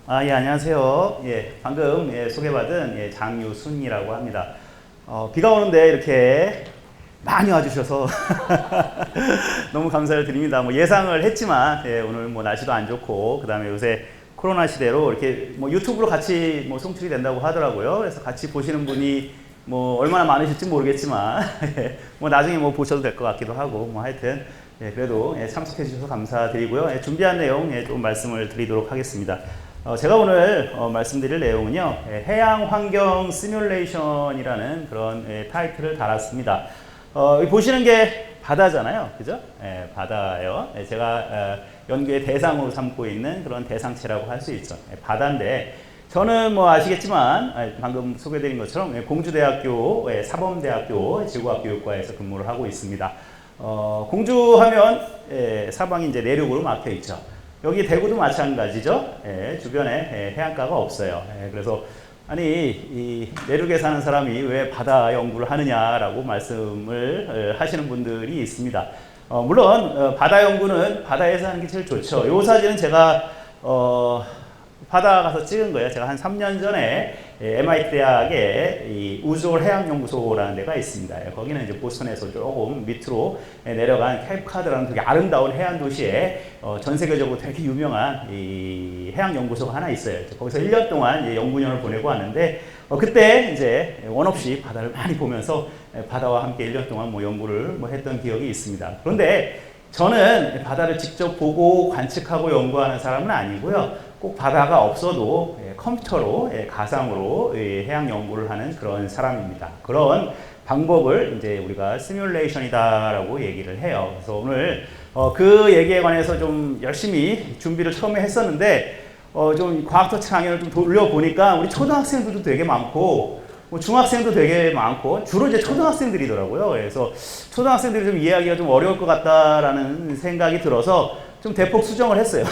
예, 안녕하세요. 예, 방금 소개받은 장유순이라고 합니다. 비가 오는데 이렇게 많이 와주셔서 너무 감사를 드립니다. 뭐 예상을 했지만, 오늘 뭐 날씨도 안 좋고, 그 다음에 요새 코로나 시대로 이렇게 뭐 유튜브로 같이 뭐 송출이 된다고 하더라고요. 그래서 같이 보시는 분이 뭐 얼마나 많으실지 모르겠지만, 뭐 나중에 뭐 보셔도 될 것 같기도 하고, 뭐 하여튼, 그래도 참석해 주셔서 감사드리고요. 준비한 내용 좀 말씀을 드리도록 하겠습니다. 제가 오늘 말씀드릴 내용은요, 해양 환경 시뮬레이션이라는 그런 타이틀을 달았습니다. 보시는 게 바다잖아요, 그죠? 바다예요. 제가 연구의 대상으로 삼고 있는 그런 대상체라고 할 수 있죠. 바다인데, 저는 뭐 아시겠지만 방금 소개드린 것처럼 공주대학교 사범대학교 지구과학교육과에서 근무를 하고 있습니다. 공주하면 사방이 이제 내륙으로 막혀 있죠. 여기 대구도 마찬가지죠. 주변에 해안가가 없어요. 그래서 아니 이 내륙에 사는 사람이 왜 바다 연구를 하느냐라고 말씀을 하시는 분들이 있습니다. 물론 바다 연구는 바다에서 하는 게 제일 좋죠. 이 사진은 제가 바다 가서 찍은 거예요. 제가 한 3년 전에 MIT 대학의 이 우주홀 해양연구소라는 데가 있습니다. 거기는 이제 보스턴에서 조금 밑으로 내려간 케이프 카드라는 되게 아름다운 해안 도시에 전 세계적으로 되게 유명한 이 해양연구소가 하나 있어요. 거기서 1년 동안 연구년을 보내고 왔는데 그때 이제 원 없이 바다를 많이 보면서 바다와 함께 1년 동안 뭐 연구를 뭐 했던 기억이 있습니다. 그런데 저는 바다를 직접 보고 관측하고 연구하는 사람은 아니고요. 꼭 바다가 없어도 컴퓨터로 가상으로 해양 연구를 하는 그런 사람입니다. 그런 방법을 이제 우리가 시뮬레이션이다라고 얘기를 해요. 그래서 오늘 그 얘기에 관해서 좀 열심히 준비를 처음에 했었는데 좀 과학터치 강연을 좀 돌려보니까 우리 초등학생들도 되게 많고 뭐 중학생도 되게 많고 주로 이제 초등학생들이더라고요. 그래서 초등학생들이 좀 이해하기가 좀 어려울 것 같다라는 생각이 들어서 좀 대폭 수정을 했어요.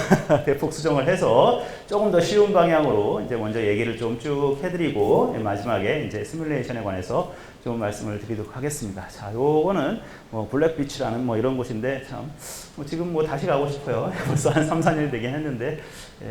대폭 수정을 해서 조금 더 쉬운 방향으로 이제 먼저 얘기를 좀 쭉 해드리고 마지막에 이제 시뮬레이션에 관해서 좀 말씀을 드리도록 하겠습니다. 자, 요거는 뭐 블랙비치라는 뭐 이런 곳인데 참 뭐 지금 뭐 다시 가고 싶어요. 벌써 한 3, 4년 되긴 했는데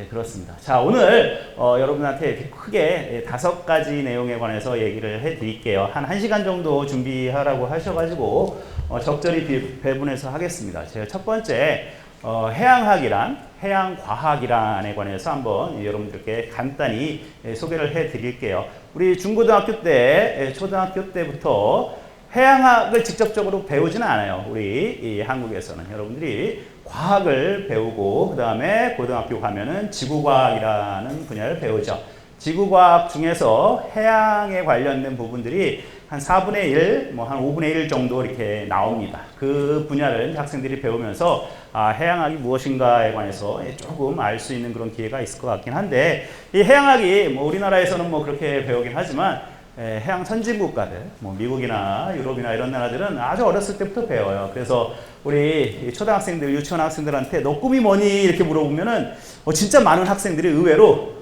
그렇습니다. 자, 오늘 여러분한테 크게 5가지 내용에 관해서 얘기를 해드릴게요. 한 1시간 정도 준비하라고 하셔가지고 적절히 배분해서 하겠습니다. 제가 첫 번째 해양학이란, 해양과학이란에 관해서 한번 여러분들께 간단히 소개를 해 드릴게요. 우리 중고등학교 때, 초등학교 때부터 해양학을 직접적으로 배우지는 않아요. 우리 이 한국에서는. 여러분들이 과학을 배우고, 그 다음에 고등학교 가면은 지구과학이라는 분야를 배우죠. 지구과학 중에서 해양에 관련된 부분들이 한 4분의 1, 뭐 한 5분의 1 정도 이렇게 나옵니다. 그 분야를 학생들이 배우면서 해양학이 무엇인가에 관해서 조금 알 수 있는 그런 기회가 있을 것 같긴 한데, 이 해양학이 뭐 우리나라에서는 뭐 그렇게 배우긴 하지만 해양 선진 국가들, 뭐 미국이나 유럽이나 이런 나라들은 아주 어렸을 때부터 배워요. 그래서 우리 초등학생들, 유치원 학생들한테 너 꿈이 뭐니? 이렇게 물어보면은 진짜 많은 학생들이 의외로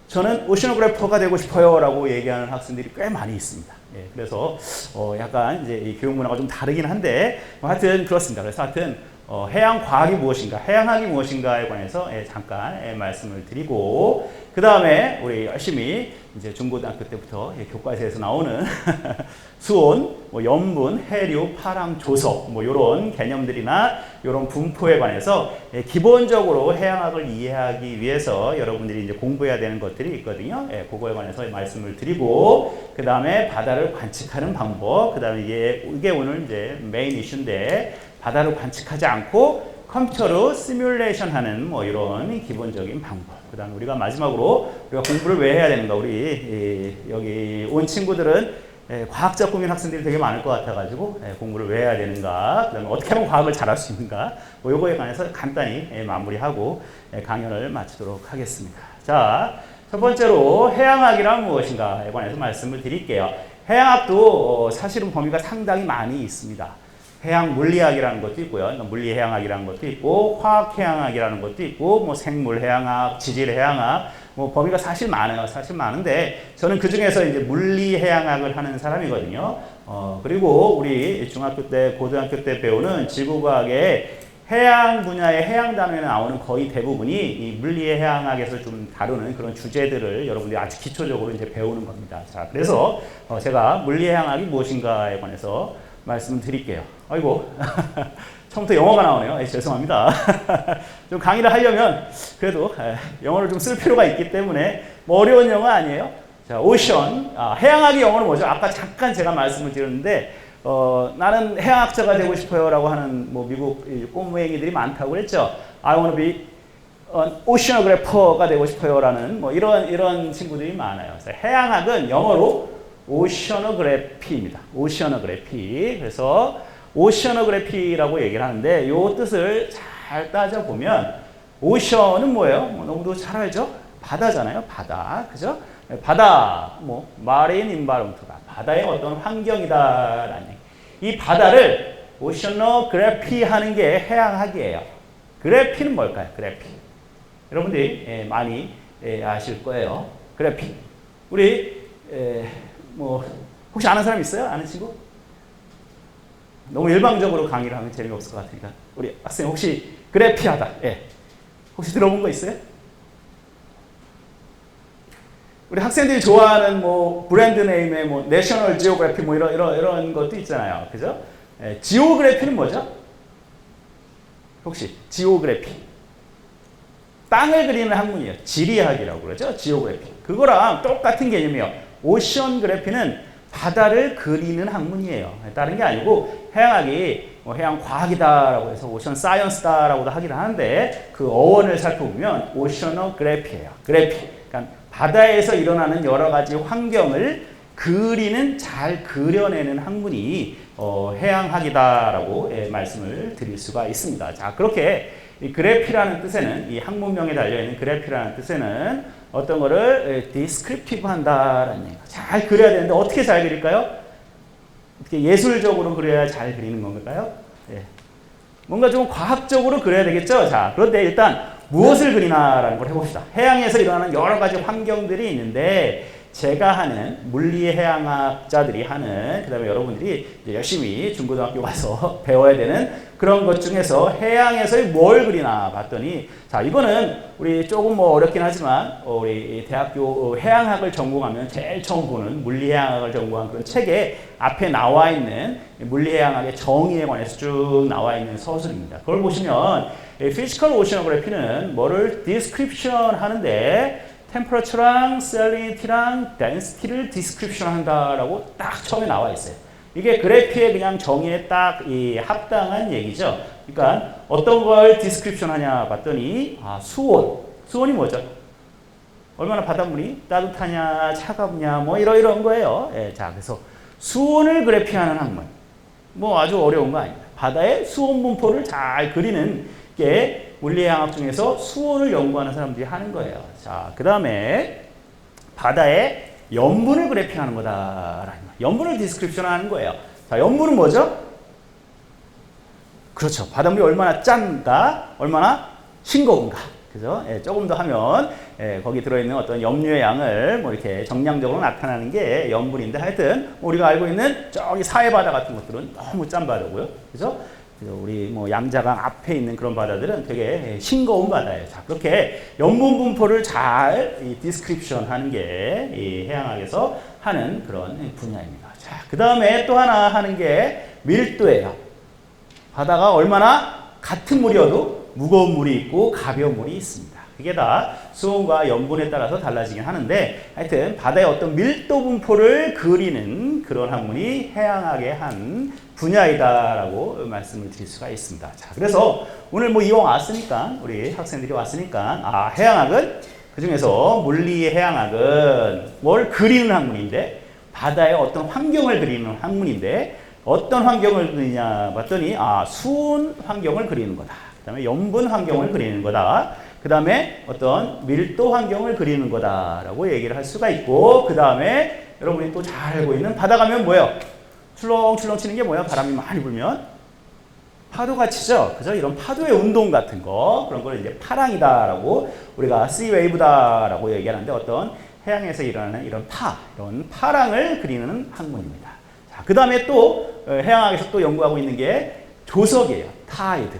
저는 오셔노그래퍼가 되고 싶어요 라고 얘기하는 학생들이 꽤 많이 있습니다. 그래서 약간 이제 이 교육 문화가 좀 다르긴 한데 하여튼 그렇습니다. 그래서 하여튼 해양 과학이 무엇인가, 해양학이 무엇인가에 관해서 잠깐 말씀을 드리고, 그 다음에 우리 열심히 이제 중고등학교 때부터 교과서에서 나오는 수온, 뭐 염분, 해류, 파랑, 조석, 뭐 이런 개념들이나 이런 분포에 관해서 기본적으로 해양학을 이해하기 위해서 여러분들이 이제 공부해야 되는 것들이 있거든요. 그거에 관해서 말씀을 드리고, 그 다음에 바다를 관측하는 방법, 그 다음에 이게 오늘 이제 메인 이슈인데, 바다를 관측하지 않고 컴퓨터로 시뮬레이션 하는 뭐 이런 기본적인 방법. 그 다음에 우리가 마지막으로 우리가 공부를 왜 해야 되는가. 우리 여기 온 친구들은 과학자 꿈인 학생들이 되게 많을 것 같아가지고 공부를 왜 해야 되는가. 그 다음에 어떻게 하면 과학을 잘할 수 있는가. 뭐 요거에 관해서 간단히 마무리하고 강연을 마치도록 하겠습니다. 자, 첫 번째로 해양학이란 무엇인가에 관해서 말씀을 드릴게요. 해양학도 사실은 범위가 상당히 많이 있습니다. 해양 물리학이라는 것도 있고요. 물리해양학이라는 것도 있고, 화학해양학이라는 것도 있고, 뭐 생물해양학, 지질해양학, 뭐 범위가 사실 많아요. 사실 많은데 저는 그 중에서 이제 물리해양학을 하는 사람이거든요. 그리고 우리 중학교 때, 고등학교 때 배우는 지구과학의 해양 분야의 해양 단원에 나오는 거의 대부분이 이 물리의 해양학에서 좀 다루는 그런 주제들을 여러분들이 아주 기초적으로 이제 배우는 겁니다. 자, 그래서 제가 물리의 해양학이 무엇인가에 관해서 말씀을 드릴게요. 아이고, 처음부터 영어가 나오네요. 죄송합니다. 좀 강의를 하려면 그래도 영어를 좀 쓸 필요가 있기 때문에 뭐 어려운 영어 아니에요. 자, 오션, 해양학의 영어는 뭐죠? 아까 잠깐 제가 말씀을 드렸는데 나는 해양학자가 되고 싶어요라고 하는 뭐 미국 꼬맹이들이 많다고 그랬죠. I want to be an oceanographer가 되고 싶어요라는 뭐 이런 친구들이 많아요. 그래서 해양학은 영어로 오셔너그래피입니다. 오셔너그래피. 그래서 오셔너그래피라고 얘기를 하는데 이 뜻을 잘 따져보면 오션은 뭐예요? 뭐 너무도 잘 알죠? 바다잖아요. 바다. 그죠? 바다, 뭐 마린 인바이런먼트다. 바다의 어떤 환경이다라는 얘기. 이 바다를 오셔너그래피 하는 게 해양학이에요. 그래피는 뭘까요? 그래피. 여러분들이 많이 아실 거예요. 그래피. 우리 뭐 혹시 아는 사람 있어요? 아는 친구? 너무 일방적으로 강의를 하면 재미없을 것 같으니까 우리 학생 혹시 그래피하다. 혹시 들어본 거 있어요? 우리 학생들이 좋아하는 뭐 브랜드 네임의 뭐 내셔널 지오그래피 뭐 이런 것도 있잖아요. 그죠? 지오그래피는 뭐죠? 혹시 지오그래피. 땅을 그리는 학문이에요. 지리학이라고 그러죠. 지오그래피. 그거랑 똑같은 개념이에요. 오션그래피는 바다를 그리는 학문이에요. 다른 게 아니고 해양학이 뭐 해양 과학이다라고 해서 오션 사이언스다라고도 하긴 하는데 그 어원을 살펴보면 오셔너그래피예요. 그래피. 그러니까 바다에서 일어나는 여러 가지 환경을 그리는 잘 그려내는 학문이 해양학이다라고 말씀을 드릴 수가 있습니다. 자, 그렇게 이 그래피라는 뜻에는 이 학문명에 달려있는 그래피라는 뜻에는 어떤 거를 디스크립티브 한다라는 얘기가 잘 그려야 되는데 어떻게 잘 그릴까요? 어떻게 예술적으로 그려야 잘 그리는 건가요? 뭔가 좀 과학적으로 그려야 되겠죠? 자, 그런데 일단 무엇을 그리나라는 걸 해봅시다. 해양에서 일어나는 여러 가지 환경들이 있는데 제가 하는 물리 해양학자들이 하는 그 다음에 여러분들이 이제 열심히 중고등학교 가서 배워야 되는 그런 것 중에서 해양에서 뭘 그리나 봤더니 자 이거는 우리 조금 뭐 어렵긴 하지만 우리 대학교 해양학을 전공하면 제일 처음 보는 물리해양학을 전공한 그런 책에 앞에 나와 있는 물리해양학의 정의에 관해서 쭉 나와 있는 서술입니다. 그걸 보시면 피지컬 오셔너그래피는 뭐를 디스크립션 하는데 템퍼러처랑 셀리니티랑 덴시티를 디스크립션 한다라고 딱 처음에 나와 있어요. 이게 그래피의 그냥 정의에 딱 이 합당한 얘기죠. 그러니까 어떤 걸 디스크립션 하냐 봤더니 수온. 수온이 뭐죠? 얼마나 바닷물이 따뜻하냐 차갑냐 뭐 이런 거예요. 자 그래서 수온을 그래피하는 학문. 뭐 아주 어려운 거 아닙니다. 바다의 수온 분포를 잘 그리는 게 물리해양학 중에서 수온을 연구하는 사람들이 하는 거예요. 자, 그 다음에 바다의 염분을 그래핑하는 거다라는 거예요. 염분을 디스크립션 하는 거예요. 자, 염분은 뭐죠? 그렇죠. 바닷물이 얼마나 짠가, 얼마나 싱거운가. 그죠? 조금 더 하면 거기 들어있는 어떤 염료의 양을 뭐 이렇게 정량적으로 나타나는 게 염분인데 하여튼 우리가 알고 있는 저기 사해바다 같은 것들은 너무 짠 바다고요. 그죠? 우리 뭐 양자강 앞에 있는 그런 바다들은 되게 싱거운 바다예요. 자, 그렇게 염분 분포를 잘 디스크립션 하는 게 이 해양학에서 하는 그런 분야입니다. 자, 그 다음에 또 하나 하는 게 밀도예요. 바다가 얼마나 같은 물이어도 무거운 물이 있고 가벼운 물이 있습니다. 그게 다 수온과 염분에 따라서 달라지긴 하는데 하여튼 바다의 어떤 밀도 분포를 그리는 그런 학문이 해양학의 한 분야이다라고 말씀을 드릴 수가 있습니다. 자, 그래서 오늘 뭐 이왕 왔으니까 우리 학생들이 왔으니까 해양학은 그 중에서 물리 해양학은 뭘 그리는 학문인데 바다의 어떤 환경을 그리는 학문인데 어떤 환경을 그리냐 봤더니 수온 환경을 그리는 거다. 그다음에 염분 환경을 그리는 거다. 그 다음에 어떤 밀도 환경을 그리는 거다라고 얘기를 할 수가 있고 그 다음에 여러분이 또 잘 알고 있는 바다 가면 뭐예요? 출렁출렁 치는 게 뭐야? 바람이 많이 불면 파도가 치죠. 그죠? 이런 파도의 운동 같은 거 그런 걸 이제 파랑이다라고 우리가 씨웨이브다라고 얘기하는데 어떤 해양에서 일어나는 이런 파랑을 그리는 학문입니다. 자, 그 다음에 또 해양학에서 또 연구하고 있는 게 조석이에요. 타이드.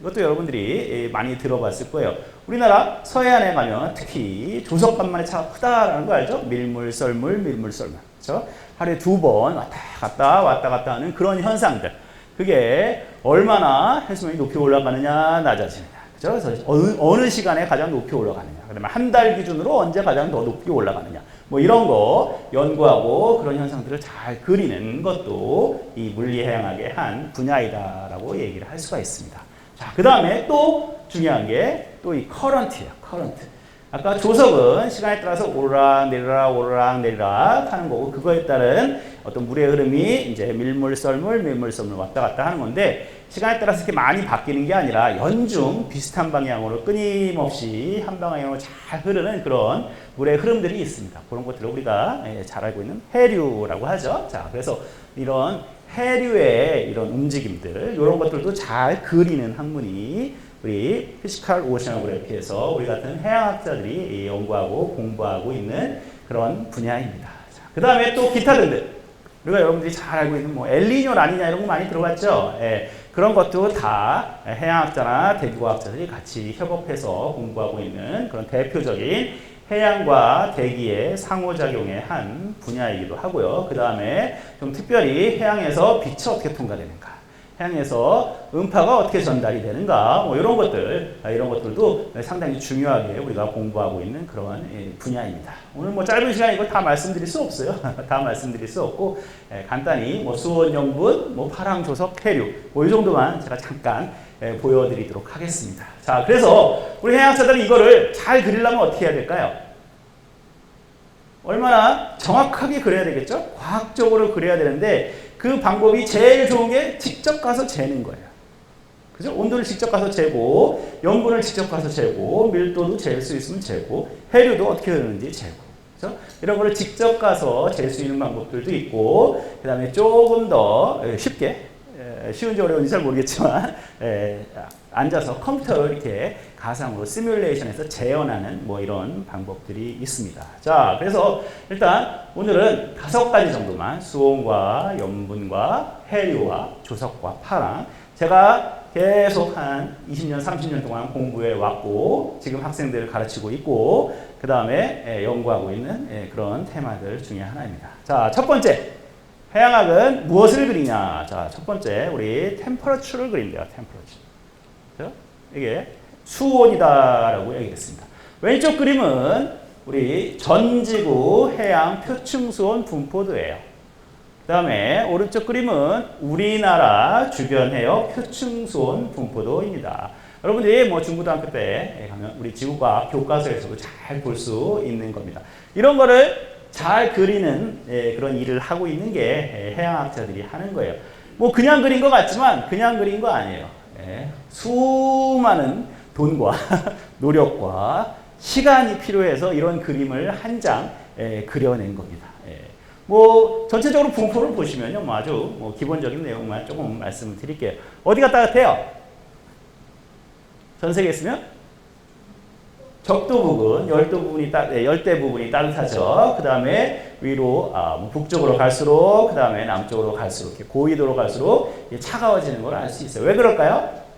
이것도 여러분들이 많이 들어봤을 거예요. 우리나라 서해안에 가면 특히 조석간만의 차가 크다라는 거 알죠? 밀물, 썰물, 밀물, 썰물. 그렇죠? 하루에 2번 왔다 갔다 하는 그런 현상들. 그게 얼마나 해수면이 높이 올라가느냐, 낮아지느냐. 그죠? 그래서 어느 시간에 가장 높이 올라가느냐. 그러면 한 달 기준으로 언제 가장 더 높이 올라가느냐. 뭐 이런 거 연구하고 그런 현상들을 잘 그리는 것도 이 물리해양학의 한 분야이다라고 얘기를 할 수가 있습니다. 자, 그 다음에 또 중요한 게 또 이 커런트예요. 커런트. 아까 조석은 시간에 따라서 오르락 내리락 하는 거고, 그거에 따른 어떤 물의 흐름이 이제 밀물, 썰물 왔다 갔다 하는 건데, 시간에 따라서 이렇게 많이 바뀌는 게 아니라 연중 비슷한 방향으로 끊임없이 한 방향으로 잘 흐르는 그런 물의 흐름들이 있습니다. 그런 것들을 우리가 잘 알고 있는 해류라고 하죠. 자, 그래서 이런 해류의 이런 움직임들, 이런 것들도 잘 그리는 학문이 우리 피지컬 오셔너그래피에서 우리 같은 해양학자들이 연구하고 공부하고 있는 그런 분야입니다. 그 다음에 또 기타 등등. 우리가 여러분들이 잘 알고 있는 뭐 엘니뇨, 라니냐 이런 거 많이 들어봤죠? 예, 그런 것도 다 해양학자나 대기과학자들이 같이 협업해서 공부하고 있는 그런 대표적인 해양과 대기의 상호작용의 한 분야이기도 하고요. 그 다음에 좀 특별히 해양에서 빛이 어떻게 통과되는가, 해양에서 음파가 어떻게 전달이 되는가, 뭐 이런 것들도 상당히 중요하게 우리가 공부하고 있는 그런 분야입니다. 오늘 뭐 짧은 시간에 이걸 다 말씀드릴 수 없어요. 다 말씀드릴 수 없고, 간단히 뭐 수온, 영분, 뭐 파랑, 조석, 해류, 뭐 이 정도만 제가 잠깐 보여드리도록 하겠습니다. 자, 그래서 우리 해양학자들은 이거를 잘 그리려면 어떻게 해야 될까요? 얼마나 정확하게 그려야 되겠죠? 과학적으로 그려야 되는데, 그 방법이 제일 좋은 게 직접 가서 재는 거예요. 그죠? 온도를 직접 가서 재고, 염분을 직접 가서 재고, 밀도도 잴 수 있으면 재고, 해류도 어떻게 되는지 재고. 그죠? 이런 거를 직접 가서 잴 수 있는 방법들도 있고, 그 다음에 조금 더 쉽게, 쉬운지 어려운지 잘 모르겠지만, 앉아서 컴퓨터를 이렇게 가상으로 시뮬레이션해서 재현하는 뭐 이런 방법들이 있습니다. 자, 그래서 일단 오늘은 5가지 정도만, 수온과 염분과 해류와 조석과 파랑, 제가 계속 한 20년, 30년 동안 공부해 왔고, 지금 학생들을 가르치고 있고, 그 다음에 연구하고 있는 그런 테마들 중에 하나입니다. 자, 첫 번째, 해양학은 무엇을 그리냐? 자, 첫 번째, 우리 템퍼러처를 그린대요. 템퍼러처. 이게 수온이다라고 얘기했습니다. 왼쪽 그림은 우리 전지구 해양 표층수온 분포도예요. 그 다음에 오른쪽 그림은 우리나라 주변 해역 표층수온 분포도입니다. 여러분들이 뭐 중고등학교 때 가면 우리 지구과학 교과서에서도 잘 볼 수 있는 겁니다. 이런 거를 잘 그리는 그런 일을 하고 있는 게 해양학자들이 하는 거예요. 뭐 그냥 그린 것 같지만 그냥 그린 거 아니에요. 수많은 돈과 노력과 시간이 필요해서 이런 그림을 한 장 그려낸 겁니다. 뭐 전체적으로 분포를 보시면요, 뭐 아주 뭐 기본적인 내용만 조금 말씀을 드릴게요. 어디가 따뜻해요? 전 세계에 있으면 적도 부분, 열대 부분이 따뜻하죠. 그 다음에 위로 북쪽으로 갈수록, 그 다음에 남쪽으로 갈수록, 이렇게 고緯도로 갈수록 차가워지는 걸 알 수 있어요. 왜 그럴까요?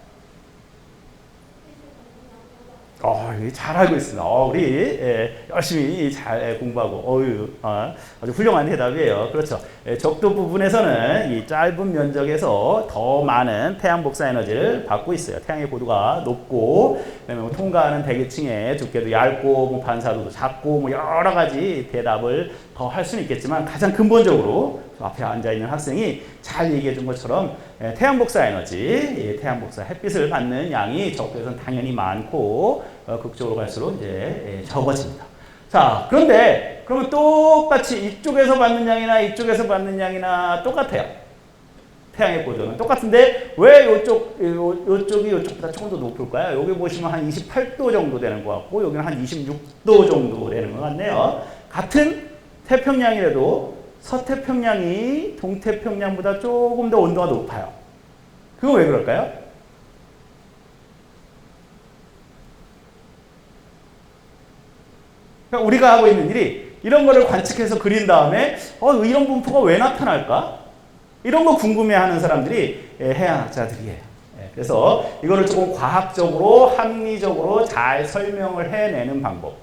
잘 알고 있습니다. 우리 열심히 잘 공부하고 아주 훌륭한 대답이에요. 그렇죠. 적도 부분에서는 이 짧은 면적에서 더 많은 태양 복사 에너지를 받고 있어요. 태양의 고도가 높고, 그다음에 통과하는 대기층의 두께도 얇고, 뭐 반사도도 작고, 뭐 여러 가지 대답을 더 할 수는 있겠지만, 가장 근본적으로 앞에 앉아 있는 학생이 잘 얘기해 준 것처럼 태양 복사 에너지, 태양 복사 햇빛을 받는 양이 적도에서는 당연히 많고, 극쪽으로 갈수록 이제 적어집니다. 자, 그런데 그러면 똑같이 이쪽에서 받는 양이나 이쪽에서 받는 양이나 똑같아요. 태양의 고도는 똑같은데 왜 요쪽이 요쪽보다 조금 더 높을까요? 여기 보시면 한 28도 정도 되는 것 같고, 여기는 한 26도 정도 되는 것 같네요. 같은 태평양이라도 서태평양이 동태평양보다 조금 더 온도가 높아요. 그거 왜 그럴까요? 그러니까 우리가 하고 있는 일이 이런 거를 관측해서 그린 다음에 이런 분포가 왜 나타날까? 이런 거 궁금해하는 사람들이 해양학자들이에요. 그래서 이거를 조금 과학적으로 합리적으로 잘 설명을 해내는 방법.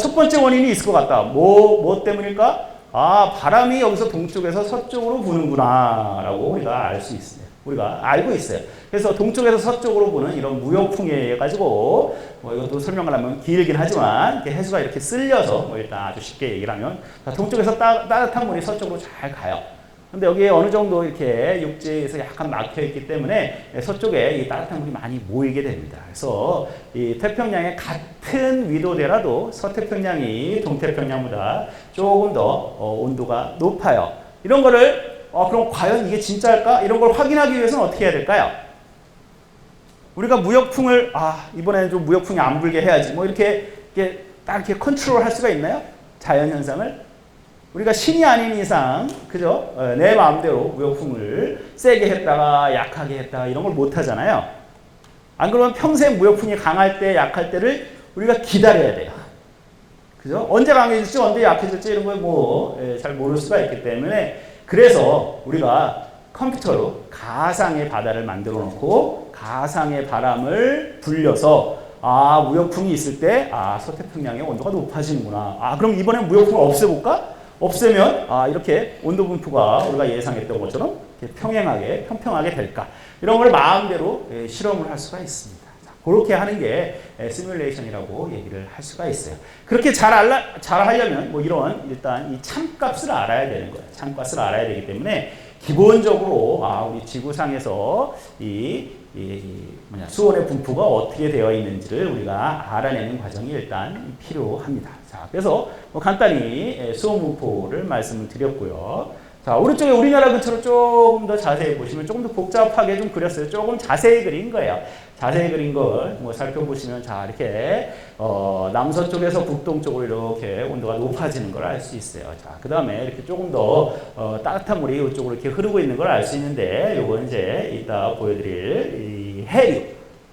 첫 번째 원인이 있을 것 같다. 뭐 때문일까? 아, 바람이 여기서 동쪽에서 서쪽으로 부는구나 라고 우리가 알 수 있어요. 우리가 알고 있어요. 그래서 동쪽에서 서쪽으로 부는 이런 무역풍에 의해 가지고 이것도 설명을 하면 길긴 하지만 이렇게 해수가 이렇게 쓸려서 일단 아주 쉽게 얘기를 하면 동쪽에서 따뜻한 물이 서쪽으로 잘 가요. 근데 여기에 어느 정도 이렇게 육지에서 약간 막혀 있기 때문에 서쪽에 이 따뜻한 물이 많이 모이게 됩니다. 그래서 이 태평양의 같은 위도대라도 서태평양이 동태평양보다 조금 더 온도가 높아요. 이런 거를 그럼 과연 이게 진짜일까? 이런 걸 확인하기 위해서는 어떻게 해야 될까요? 우리가 무역풍을 이번에는 좀 무역풍이 안 불게 해야지. 뭐 이렇게 딱 이렇게 컨트롤 할 수가 있나요? 자연 현상을? 우리가 신이 아닌 이상, 그죠? 내 마음대로 무역풍을 세게 했다가 약하게 했다가 이런 걸 못 하잖아요. 안 그러면 평생 무역풍이 강할 때, 약할 때를 우리가 기다려야 돼요. 그죠? 언제 강해질지, 언제 약해질지 이런 걸 잘 모를 수가 있기 때문에 그래서 우리가 컴퓨터로 가상의 바다를 만들어 놓고 가상의 바람을 불려서 무역풍이 있을 때 서태평양의 온도가 높아지는구나. 그럼 이번엔 무역풍을 없애볼까? 없애면 이렇게 온도 분포가 우리가 예상했던 것처럼 평평하게 될까? 이런 걸 마음대로 실험을 할 수가 있습니다. 그렇게 하는 게 시뮬레이션이라고 얘기를 할 수가 있어요. 그렇게 잘 하려면 이런 일단 이 참값을 알아야 되는 거예요. 참값을 알아야 되기 때문에 기본적으로 우리 지구상에서 수온의 분포가 어떻게 되어 있는지를 우리가 알아내는 과정이 일단 필요합니다. 자, 그래서 간단히 수온 분포를 말씀을 드렸고요. 자, 오른쪽에 우리나라 근처로 조금 더 자세히 보시면 조금 더 복잡하게 좀 그렸어요. 조금 자세히 그린 거예요. 자세히 그린 걸 살펴보시면 이렇게 남서쪽에서 북동쪽으로 이렇게 온도가 높아지는 걸 알 수 있어요. 자, 그 다음에 이렇게 조금 더 따뜻한 물이 이쪽으로 이렇게 흐르고 있는 걸 알 수 있는데 요건 이제 이따 보여드릴 이 해류.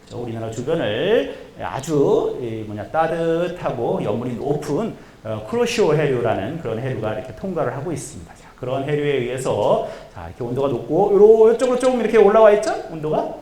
그렇죠? 우리나라 주변을 아주 따뜻하고 염물이 높은 쿠로시오 해류라는 그런 해류가 이렇게 통과를 하고 있습니다. 자, 그런 해류에 의해서 이렇게 온도가 높고 이쪽으로 조금 이렇게 올라와 있죠? 온도가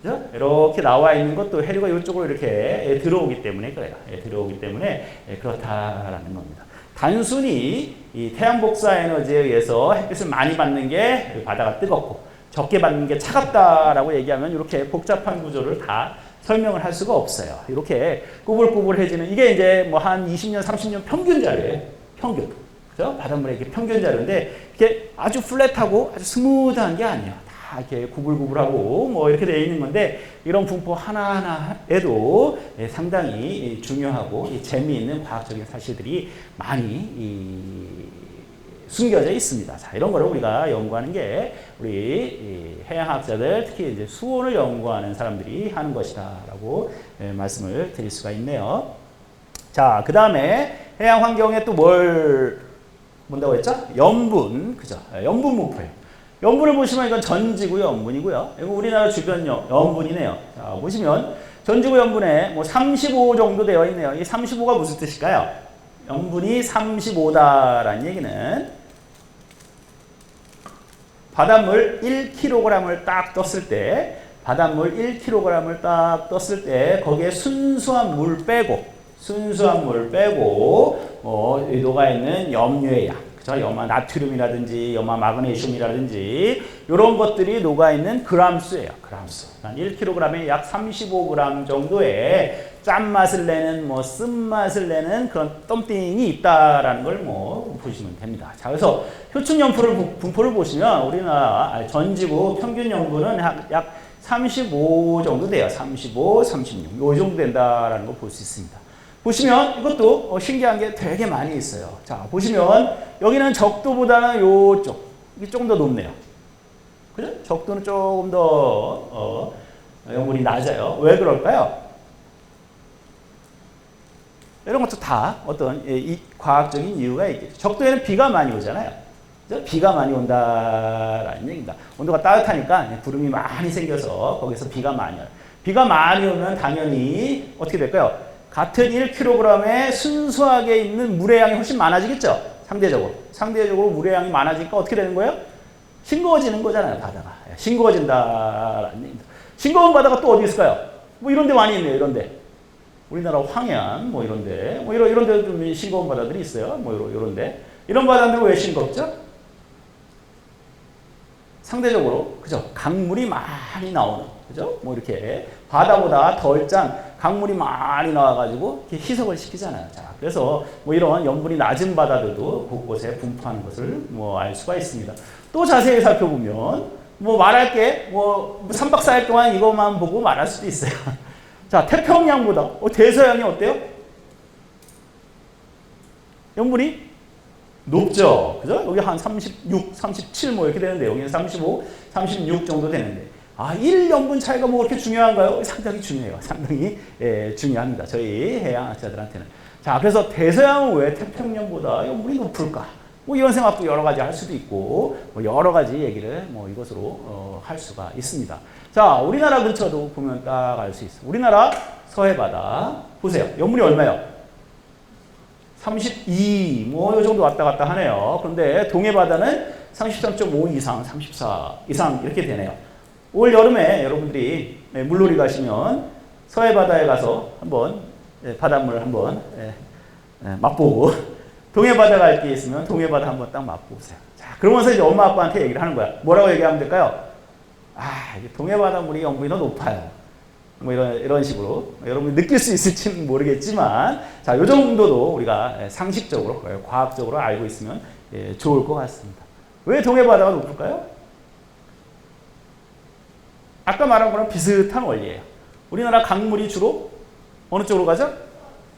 그죠? 이렇게 나와 있는 것도 해류가 이쪽으로 이렇게 들어오기 때문에 그래요. 들어오기 때문에 그렇다라는 겁니다. 단순히 이 태양 복사 에너지에 의해서 햇빛을 많이 받는 게 바다가 뜨겁고 적게 받는 게 차갑다라고 얘기하면 이렇게 복잡한 구조를 다 설명을 할 수가 없어요. 이렇게 꾸불꾸불해지는 이게 이제 한 20년, 30년 평균 자료예요. 평균. 그죠? 바닷물의 이렇게 평균 자료인데 이게 아주 플랫하고 아주 스무드한 게 아니에요. 다 이렇게 구불구불하고 이렇게 되어 있는 건데 이런 분포 하나하나에도 상당히 중요하고 재미있는 과학적인 사실들이 많이 숨겨져 있습니다. 자, 이런 거를 우리가 연구하는 게 우리 해양학자들 특히 이제 수온을 연구하는 사람들이 하는 것이다라고 말씀을 드릴 수가 있네요. 자, 그 다음에 해양 환경에 또 뭔다고 했죠? 염분, 그죠? 염분 분포예요. 염분을 보시면 이건 전지구 염분이고요. 이거 우리나라 주변 염분이네요. 자, 보시면 전지구 염분에 35 정도 되어 있네요. 이 35가 무슨 뜻일까요? 염분이 35다라는 얘기는 바닷물 1kg을 딱 떴을 때 거기에 순수한 물 빼고 녹아 있는 염료의 양, 그죠? 염화 나트륨이라든지 염화 마그네슘이라든지 이런 것들이 녹아 있는 그람수예요. 그람수. 1kg에 약 35g 정도의 짠맛을 내는 쓴맛을 내는 그런 덤띵이 있다라는 걸 보시면 됩니다. 자, 그래서 효충 분포를 보시면 우리나라 전지구 평균 염분은 약 35 정도 돼요. 35, 36. 요 정도 된다라는 걸 볼 수 있습니다. 보시면 이것도 신기한 게 되게 많이 있어요. 자, 보시면 여기는 적도보다는 이게 조금 더 높네요. 그죠? 적도는 조금 더 염분이 낮아요. 왜 그럴까요? 이런 것도 다 어떤 과학적인 이유가 있겠죠. 적도에는 비가 많이 오잖아요. 비가 많이 온다라는 얘기입니다. 온도가 따뜻하니까 구름이 많이 생겨서 거기서 비가 많이 와요. 비가 많이 오면 당연히 어떻게 될까요? 같은 1kg에 순수하게 있는 물의 양이 훨씬 많아지겠죠? 상대적으로 물의 양이 많아지니까 어떻게 되는 거예요? 싱거워지는 거잖아요, 바다가. 싱거워진다라는 얘기입니다. 싱거운 바다가 또 어디 있을까요? 뭐 이런 데 많이 있네요. 이런 데. 우리나라 황해안 뭐 이런 데. 뭐 이런 데 좀 싱거운 바다들이 있어요. 뭐 이런 데. 이런 바다들은 왜 싱겁죠? 상대적으로 그죠? 강물이 많이 나오는 그죠? 뭐 이렇게 바다보다 덜 짠 강물이 많이 나와가지고 이렇게 희석을 시키잖아요. 자, 그래서 뭐 이런 염분이 낮은 바다들도 곳곳에 분포하는 것을 뭐 알 수가 있습니다. 또 자세히 살펴보면 뭐 말할 게 뭐 3박 4일 동안 이것만 보고 말할 수도 있어요. 자, 태평양보다 대서양이 어때요? 염분이 높죠. 그죠? 여기 한 36, 37 뭐 이렇게 되는데 여기는 35, 36 정도 되는데 1염분 차이가 뭐 그렇게 중요한가요? 상당히 중요해요. 상당히 중요합니다. 저희 해양학자들한테는. 자, 그래서 대서양은 왜 태평양보다 염분이 높을까? 뭐 이런 생각도 여러 가지 할 수도 있고 뭐 여러 가지 얘기를 뭐 이것으로 할 수가 있습니다. 자, 우리나라 근처도 보면 딱 알 수 있어요. 우리나라 서해바다 보세요. 염분이 얼마예요? 32, 뭐, 이 정도 왔다 갔다 하네요. 그런데 동해바다는 33.5 이상, 34 이상 이렇게 되네요. 올 여름에 여러분들이 물놀이 가시면 서해바다에 가서 한번 바닷물 한번 맛보고 동해바다 갈 게 있으면 동해바다 한번 딱 맛보세요. 자, 그러면서 이제 엄마 아빠한테 얘기를 하는 거야. 뭐라고 얘기하면 될까요? 이게 동해바다 물이 염분이 더 높아요. 뭐 이런 식으로 여러분이 느낄 수 있을지는 모르겠지만 자, 요 정도도 우리가 상식적으로 과학적으로 알고 있으면 좋을 것 같습니다. 왜 동해바다가 높을까요? 아까 말한 거랑 비슷한 원리예요. 우리나라 강물이 주로 어느 쪽으로 가죠?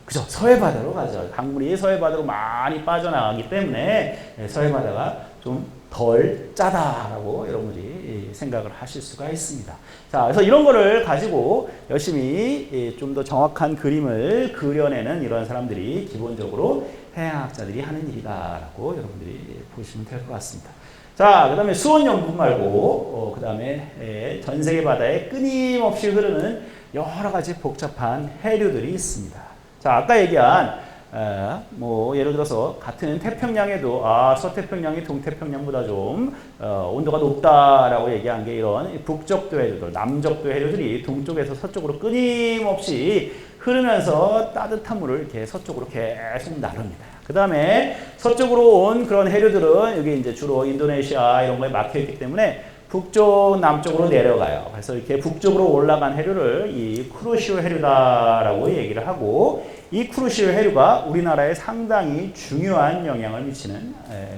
그죠? 서해바다로 가죠. 강물이 서해바다로 많이 빠져나가기 때문에 서해바다가 좀 덜 짜다라고 여러분들이 생각을 하실 수가 있습니다. 자, 그래서 이런 거를 가지고 열심히 좀 더 정확한 그림을 그려내는 이런 사람들이 기본적으로 해양학자들이 하는 일이다라고 여러분들이 보시면 될 것 같습니다. 자, 그 다음에 수온염분 말고 그 다음에 전 세계 바다에 끊임없이 흐르는 여러 가지 복잡한 해류들이 있습니다. 자, 아까 얘기한 뭐 예를 들어서 같은 태평양에도 서태평양이 동태평양보다 좀 온도가 높다라고 얘기한 게 이런 북적도 해류들, 남적도 해류들이 동쪽에서 서쪽으로 끊임없이 흐르면서 따뜻한 물을 이렇게 서쪽으로 계속 나릅니다. 그 다음에 서쪽으로 온 그런 해류들은 여기 이제 주로 인도네시아 이런 거에 막혀 있기 때문에 북쪽, 남쪽으로 내려가요. 그래서 이렇게 북쪽으로 올라간 해류를 이 쿠로시오 해류다라고 얘기를 하고 이 쿠로시오 해류가 우리나라에 상당히 중요한 영향을 미치는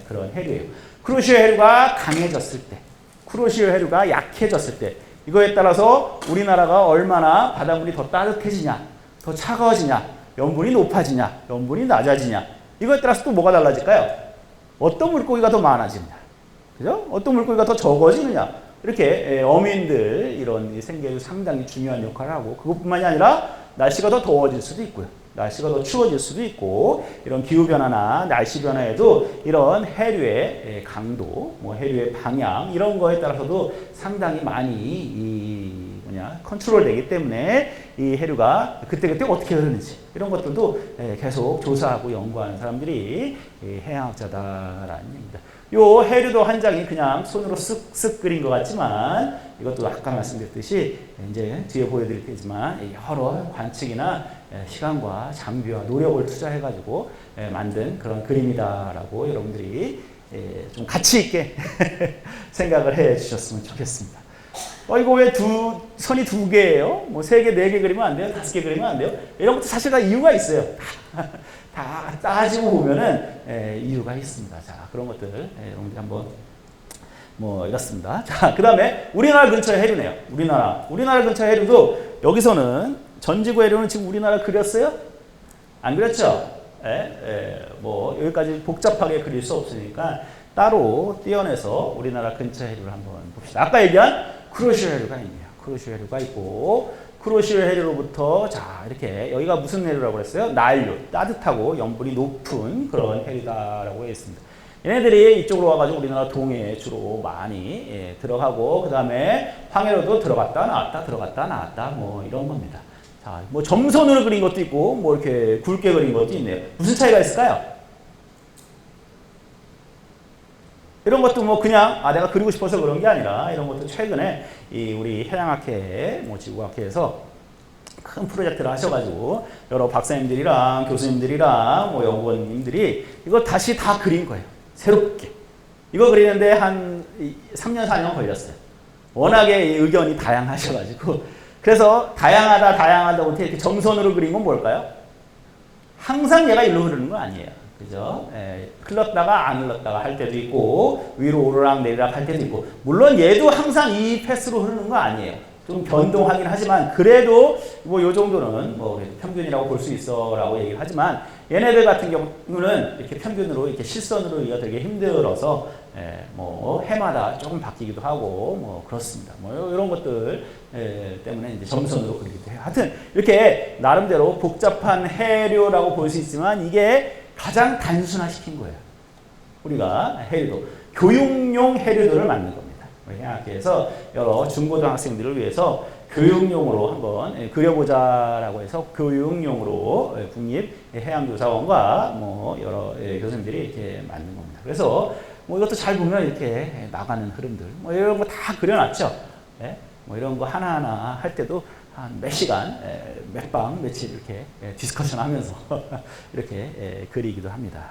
그런 해류예요. 쿠로시오 해류가 강해졌을 때, 쿠로시오 해류가 약해졌을 때 이거에 따라서 우리나라가 얼마나 바닷물이 더 따뜻해지냐, 더 차가워지냐, 염분이 높아지냐, 염분이 낮아지냐 이거에 따라서 또 뭐가 달라질까요? 어떤 물고기가 더 많아지느냐, 그죠? 어떤 물고기가 더 적어지느냐 이렇게 어민들 이런 생계도 상당히 중요한 역할을 하고 그것뿐만이 아니라 날씨가 더 더워질 수도 있고요. 날씨가 더 추워질 수도 있고 이런 기후변화나 날씨 변화에도 이런 해류의 강도, 뭐 해류의 방향 이런 거에 따라서도 상당히 많이 컨트롤 되기 때문에 이 해류가 그때그때 어떻게 흐르는지 이런 것들도 계속 조사하고 연구하는 사람들이 해양학자다라는 얘기입니다. 요 해류도 한 장이 그냥 손으로 쓱쓱 그린 것 같지만 이것도 아까 말씀드렸듯이 이제 뒤에 보여드릴 테지만 여러 관측이나 시간과 장비와 노력을 투자해가지고 만든 그런 그림이다라고 여러분들이 좀 가치 있게 생각을 해 주셨으면 좋겠습니다. 이거 왜 선이 두 개예요? 뭐 3개, 4개 그리면 안 돼요? 5개 그리면 안 돼요? 이런 것도 사실 다 이유가 있어요. 다 따지고 보면은 이유가 있습니다. 자, 그런 것들 여러분들이 한번 뭐 이렇습니다. 자, 그 다음에 우리나라 근처의 해류네요. 우리나라 근처 해류도 여기서는 전지구 해류는 지금 우리나라 그렸어요? 안 그렸죠? 뭐 여기까지 복잡하게 그릴 수 없으니까 따로 떼어내서 우리나라 근처 해류를 한번 봅시다. 아까 얘기한 쿠로시오 해류가 있네요. 쿠로시오 해류가 있고 쿠로시오 해류로부터 자 이렇게 여기가 무슨 해류라고 했어요? 나일류, 따뜻하고 염분이 높은 그런 해류다라고 했습니다. 얘네들이 이쪽으로 와가지고 우리나라 동해에 주로 많이 들어가고 그 다음에 황해로도 들어갔다 나왔다 뭐 이런 겁니다. 자, 뭐 점선으로 그린 것도 있고 뭐 이렇게 굵게 그린 것도 있네요. 무슨 차이가 있을까요? 이런 것도 뭐 그냥 내가 그리고 싶어서 그런 게 아니라 이런 것도 최근에 이 우리 해양학회, 뭐 지구학회에서 큰 프로젝트를 하셔가지고 여러 박사님들이랑 교수님들이랑 뭐 연구원님들이 이걸 다시 다 그린 거예요. 새롭게. 이거 그리는데 한 3년, 4년 걸렸어요. 워낙에 의견이 다양하셔가지고. 그래서 다양하다 못해 이렇게 점선으로 그린 건 뭘까요? 항상 얘가 일로 흐르는 건 아니에요. 그죠? 흘렀다가 안 흘렀다가 할 때도 있고, 위로 오르락 내리락 할 때도 있고, 물론 얘도 항상 이 패스로 흐르는 건 아니에요. 좀 변동하긴 하지만, 그래도 뭐 요 정도는 뭐 평균이라고 볼 수 있어 라고 얘기를 하지만, 얘네들 같은 경우는 이렇게 평균으로 이렇게 실선으로 이가 되게 힘들어서, 뭐 해마다 조금 바뀌기도 하고, 뭐 그렇습니다. 뭐 이런 것들 때문에 이제 점선으로 그리기도 해요. 하여튼, 이렇게 나름대로 복잡한 해류라고 볼 수 있지만, 이게 가장 단순화시킨 거예요. 우리가 해류도 교육용 해류들을 만든 겁니다. 해양학회에서 여러 중고등학생들을 위해서 교육용으로 한번 그려보자라고 해서 교육용으로 국립해양조사원과 뭐 여러 교수님들이 이렇게 만든 겁니다. 그래서 뭐 이것도 잘 보면 이렇게 나가는 흐름들 뭐 이런 거 다 그려놨죠. 뭐 이런 거 하나하나 할 때도 한 몇 시간, 몇 방, 며칠 이렇게 디스커션 하면서 이렇게 그리기도 합니다.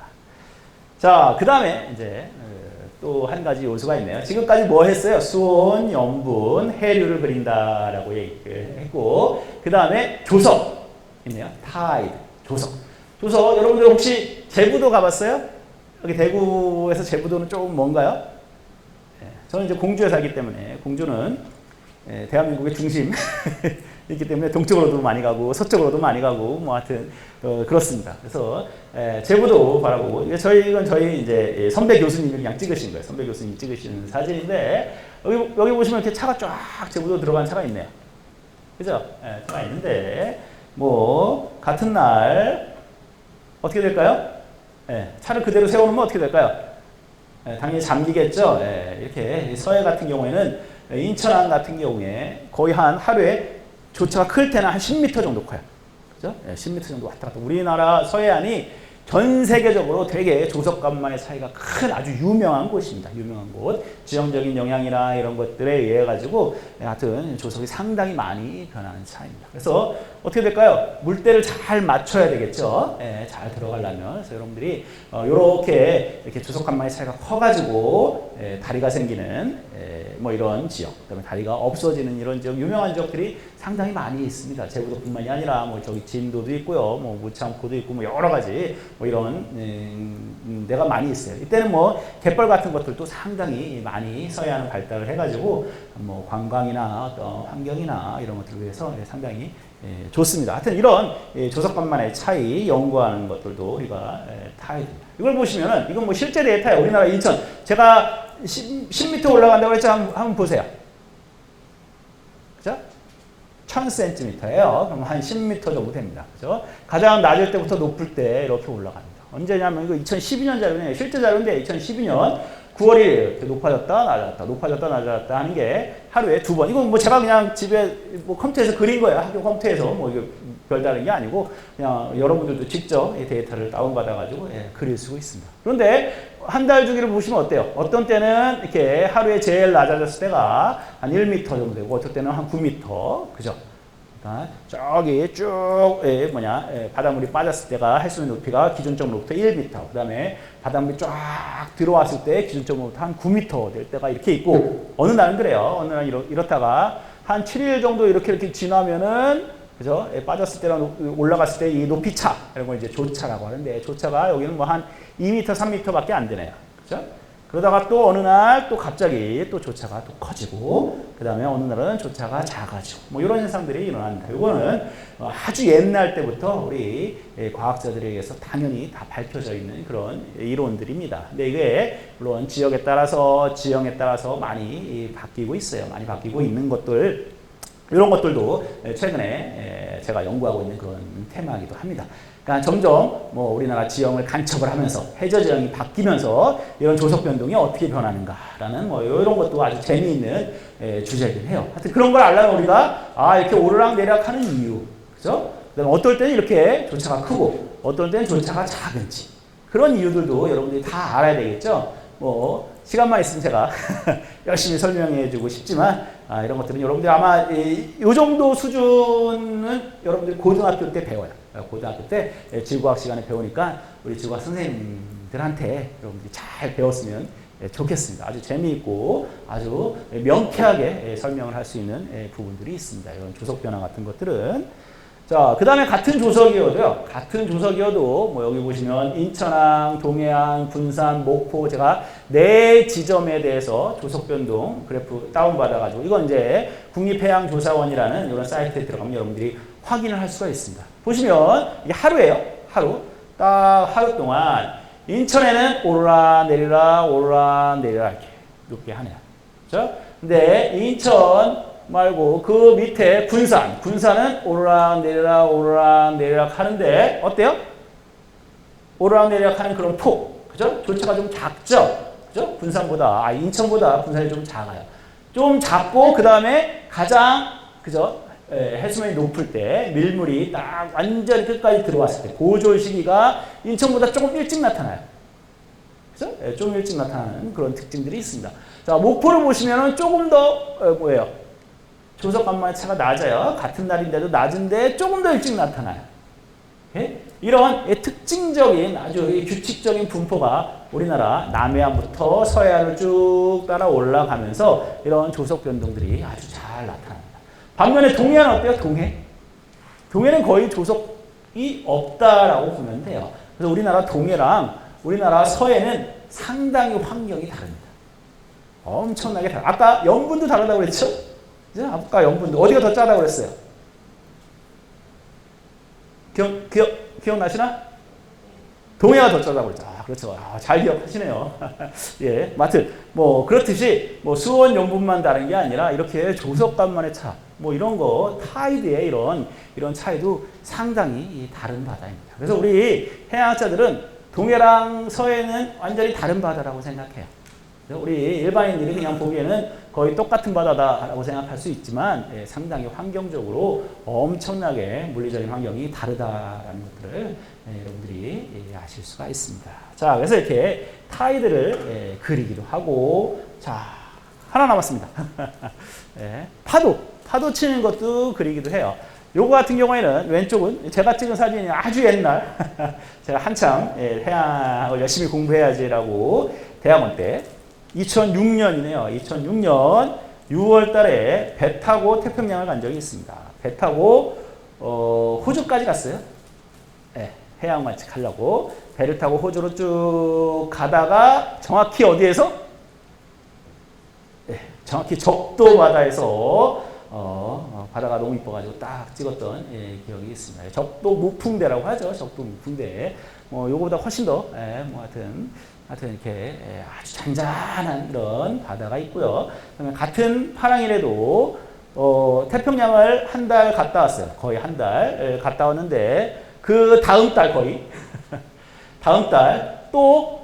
자, 그 다음에 이제 또 한 가지 요소가 있네요. 지금까지 뭐 했어요? 수온, 염분, 해류를 그린다라고 얘기했고, 그 다음에 조석 있네요. 타이드, 조석. 조석, 여러분들 혹시 제부도 가봤어요? 여기 대구에서 제부도는 조금 먼가요? 저는 이제 공주에 살기 때문에 공주는 대한민국의 중심 있기 때문에 동쪽으로도 많이 가고 서쪽으로도 많이 가고 뭐 하여튼 그렇습니다. 그래서 제부도 바라보고 이건 저희 이제 선배 교수님이 그냥 찍으신 거예요. 선배 교수님이 찍으신 사진인데 여기 보시면 이렇게 차가 쫙 제부도 들어간 차가 있네요. 그죠? 차가 있는데 뭐 같은 날 어떻게 될까요? 차를 그대로 세워놓으면 어떻게 될까요? 당연히 잠기겠죠. 이렇게 서해 같은 경우에는 인천항 같은 경우에 거의 한 하루에 조차가 클 때는 한 10m 정도 커요. 그죠? 10m 정도 왔다 갔다. 우리나라 서해안이 전 세계적으로 되게 조석간만의 사이가 큰 아주 유명한 곳입니다. 유명한 곳. 지형적인 영향이나 이런 것들에 의해 가지고 하여튼 조석이 상당히 많이 변하는 사이입니다. 그래서 어떻게 될까요? 물때를 잘 맞춰야 되겠죠. 잘 들어가려면. 그래서 여러분들이 이렇게 조석간만의 사이가 커가지고 다리가 생기는 뭐 이런 지역, 그다음에 다리가 없어지는 이런 지역, 유명한 지역들이 상당히 많이 있습니다. 제부도뿐만이 아니라 뭐 저기 진도도 있고요, 뭐 무창포도 있고 뭐 여러 가지 뭐 이런 데가 많이 있어요. 이때는 뭐 갯벌 같은 것들도 상당히 많이 서해안을 발달을 해가지고 뭐 관광이나 어떤 환경이나 이런 것들을 위해서 상당히 좋습니다. 하여튼 이런 조석간만의 차이 연구하는 것들도 우리가 타입입니다. 이걸 보시면은 이건 뭐 실제 데이터예요. 우리나라 인천 제가 10m 올라간다고 했죠. 한번 보세요. 그죠? 1000cm예요. 그럼 한 10m 정도 됩니다. 그죠? 가장 낮을 때부터 높을 때 이렇게 올라갑니다. 언제냐면 이거 2012년 자료네요. 실제 자료인데 2012년 9월 1일 이렇게 높아졌다 낮았다 높아졌다 낮았다 하는 게 하루에 2번. 이건 뭐 제가 그냥 집에 뭐 컴퓨터에서 그린 거예요. 학교 컴퓨터에서 뭐 이게 별다른 게 아니고 그냥 여러분들도 직접 이 데이터를 다운받아 가지고 글을 쓰고 있습니다. 그런데 한 달 주기를 보시면 어때요? 어떤 때는 이렇게 하루에 제일 낮아졌을 때가 한 1m 정도 되고 어떤 때는 한 9m. 그죠? 저기 쭉 바닷물이 빠졌을 때가 해수면 높이가 기준점으로부터 1m, 그 다음에 바닷물이 쫙 들어왔을 때 기준점으로부터 한 9m 될 때가 이렇게 있고, 어느 날은 그래요. 어느 날은 이렇다가 한 7일 정도 이렇게 지나면은 그죠? 빠졌을 때랑 올라갔을 때 이 높이차, 이런 걸 이제 조차라고 하는데, 조차가 여기는 뭐 한 2m, 3m밖에 안 되네요. 그죠? 그러다가 또 어느 날 또 갑자기 또 조차가 또 커지고, 그 다음에 어느 날은 조차가 작아지고, 뭐 이런 현상들이 일어납니다. 이거는 아주 옛날 때부터 우리 과학자들에 의해서 당연히 다 밝혀져 있는 그런 이론들입니다. 근데 이게 물론 지역에 따라서, 지형에 따라서 많이 바뀌고 있어요. 많이 바뀌고 있는 것들, 이런 것들도 최근에 제가 연구하고 있는 그런 테마이기도 합니다. 그러니까 점점 뭐 우리나라 지형을 간척을 하면서 해저 지형이 바뀌면서 이런 조석 변동이 어떻게 변하는가라는 뭐 이런 것도 아주 재미있는 주제이긴 해요. 하여튼 그런 걸 알려면 우리가 이렇게 오르락 내리락하는 이유, 그죠? 그다음에 어떨 때는 이렇게 조차가 크고 어떨 때는 조차가 작은지 그런 이유들도 여러분들이 다 알아야 되겠죠. 뭐 시간만 있으면 제가 열심히 설명해 주고 싶지만 이런 것들은 여러분들 아마 이 정도 수준은 여러분들 고등학교 때 배워요. 고등학교 때 지구과학 시간에 배우니까 우리 지구과학 선생님들한테 여러분들이 잘 배웠으면 좋겠습니다. 아주 재미있고 아주 명쾌하게 설명을 할 수 있는 부분들이 있습니다. 이런 조석 변화 같은 것들은. 자, 그 다음에 같은 조석이어도요. 같은 조석이어도 뭐 여기 보시면 인천항, 동해항, 군산, 목포 제가 4지점에 대해서 조석 변동 그래프 다운받아가지고 이건 이제 국립해양조사원이라는 이런 사이트에 들어가면 여러분들이 확인을 할 수가 있습니다. 보시면 이게 하루예요. 하루. 딱 하루 동안 인천에는 오르락 내리락 오르락 내리락 이렇게 높게 하네요. 그렇죠? 근데 인천 말고 그 밑에 군산은 오르락 내리락 하는데 어때요? 오르락 내리락 하는 그런 폭, 그죠? 조차가 좀 작죠? 그죠? 군산보다, 인천보다 군산이 좀 작아요. 좀 작고 그 다음에 가장, 그죠? 해수면이 높을 때 밀물이 딱 완전히 끝까지 들어왔을 때 고졸 시기가 인천보다 조금 일찍 나타나요. 그죠? 좀 일찍 나타나는 그런 특징들이 있습니다. 자, 목포를 보시면은 조금 더 뭐예요? 조석 간만의 차가 낮아요. 같은 날인데도 낮은데 조금 더 일찍 나타나요. 예? 이런 특징적인 아주 규칙적인 분포가 우리나라 남해안부터 서해안을 쭉 따라 올라가면서 이런 조석 변동들이 아주 잘 나타납니다. 반면에 동해안은 어때요? 동해는 거의 조석이 없다라고 보면 돼요. 그래서 우리나라 동해랑 우리나라 서해는 상당히 환경이 다릅니다. 엄청나게 다릅니다. 아까 염분도 다르다고 그랬죠? 아까 염분도 어디가 더 짜다고 그랬어요? 기억나시나? 동해가 더 짜다고 그랬죠. 그렇죠. 잘 기억하시네요. 예, 마트 뭐 그렇듯이 뭐 수온 염분만 다른 게 아니라 이렇게 조석간만의 차, 뭐 이런 거 타이드의 이런 차이도 상당히 다른 바다입니다. 그래서 우리 해양학자들은 동해랑 서해는 완전히 다른 바다라고 생각해요. 우리 일반인들이 그냥 보기에는 거의 똑같은 바다다라고 생각할 수 있지만 상당히 환경적으로 엄청나게 물리적인 환경이 다르다라는 것들을 여러분들이 아실 수가 있습니다. 자, 그래서 이렇게 타이드를 그리기도 하고, 자, 하나 남았습니다. 파도 치는 것도 그리기도 해요. 요거 같은 경우에는 왼쪽은 제가 찍은 사진이 아주 옛날 제가 한참 해양을 열심히 공부해야지라고 대학원 때 2006년이네요. 2006년 6월 달에 배 타고 태평양을 간 적이 있습니다. 배 타고 호주까지 갔어요. 네, 해양 관측하려고 배를 타고 호주로 쭉 가다가 정확히 어디에서? 네, 정확히 적도 바다에서 바다가 너무 이뻐가지고 딱 찍었던 기억이 있습니다. 적도 무풍대라고 하죠. 적도 무풍대. 요거보다 훨씬 더 하여튼 이렇게 아주 잔잔한 이런 바다가 있고요. 그다음에 같은 파랑이라도 태평양을 한 달 갔다 왔어요. 거의 한 달 갔다 왔는데 그 다음 달 거의 다음 달 또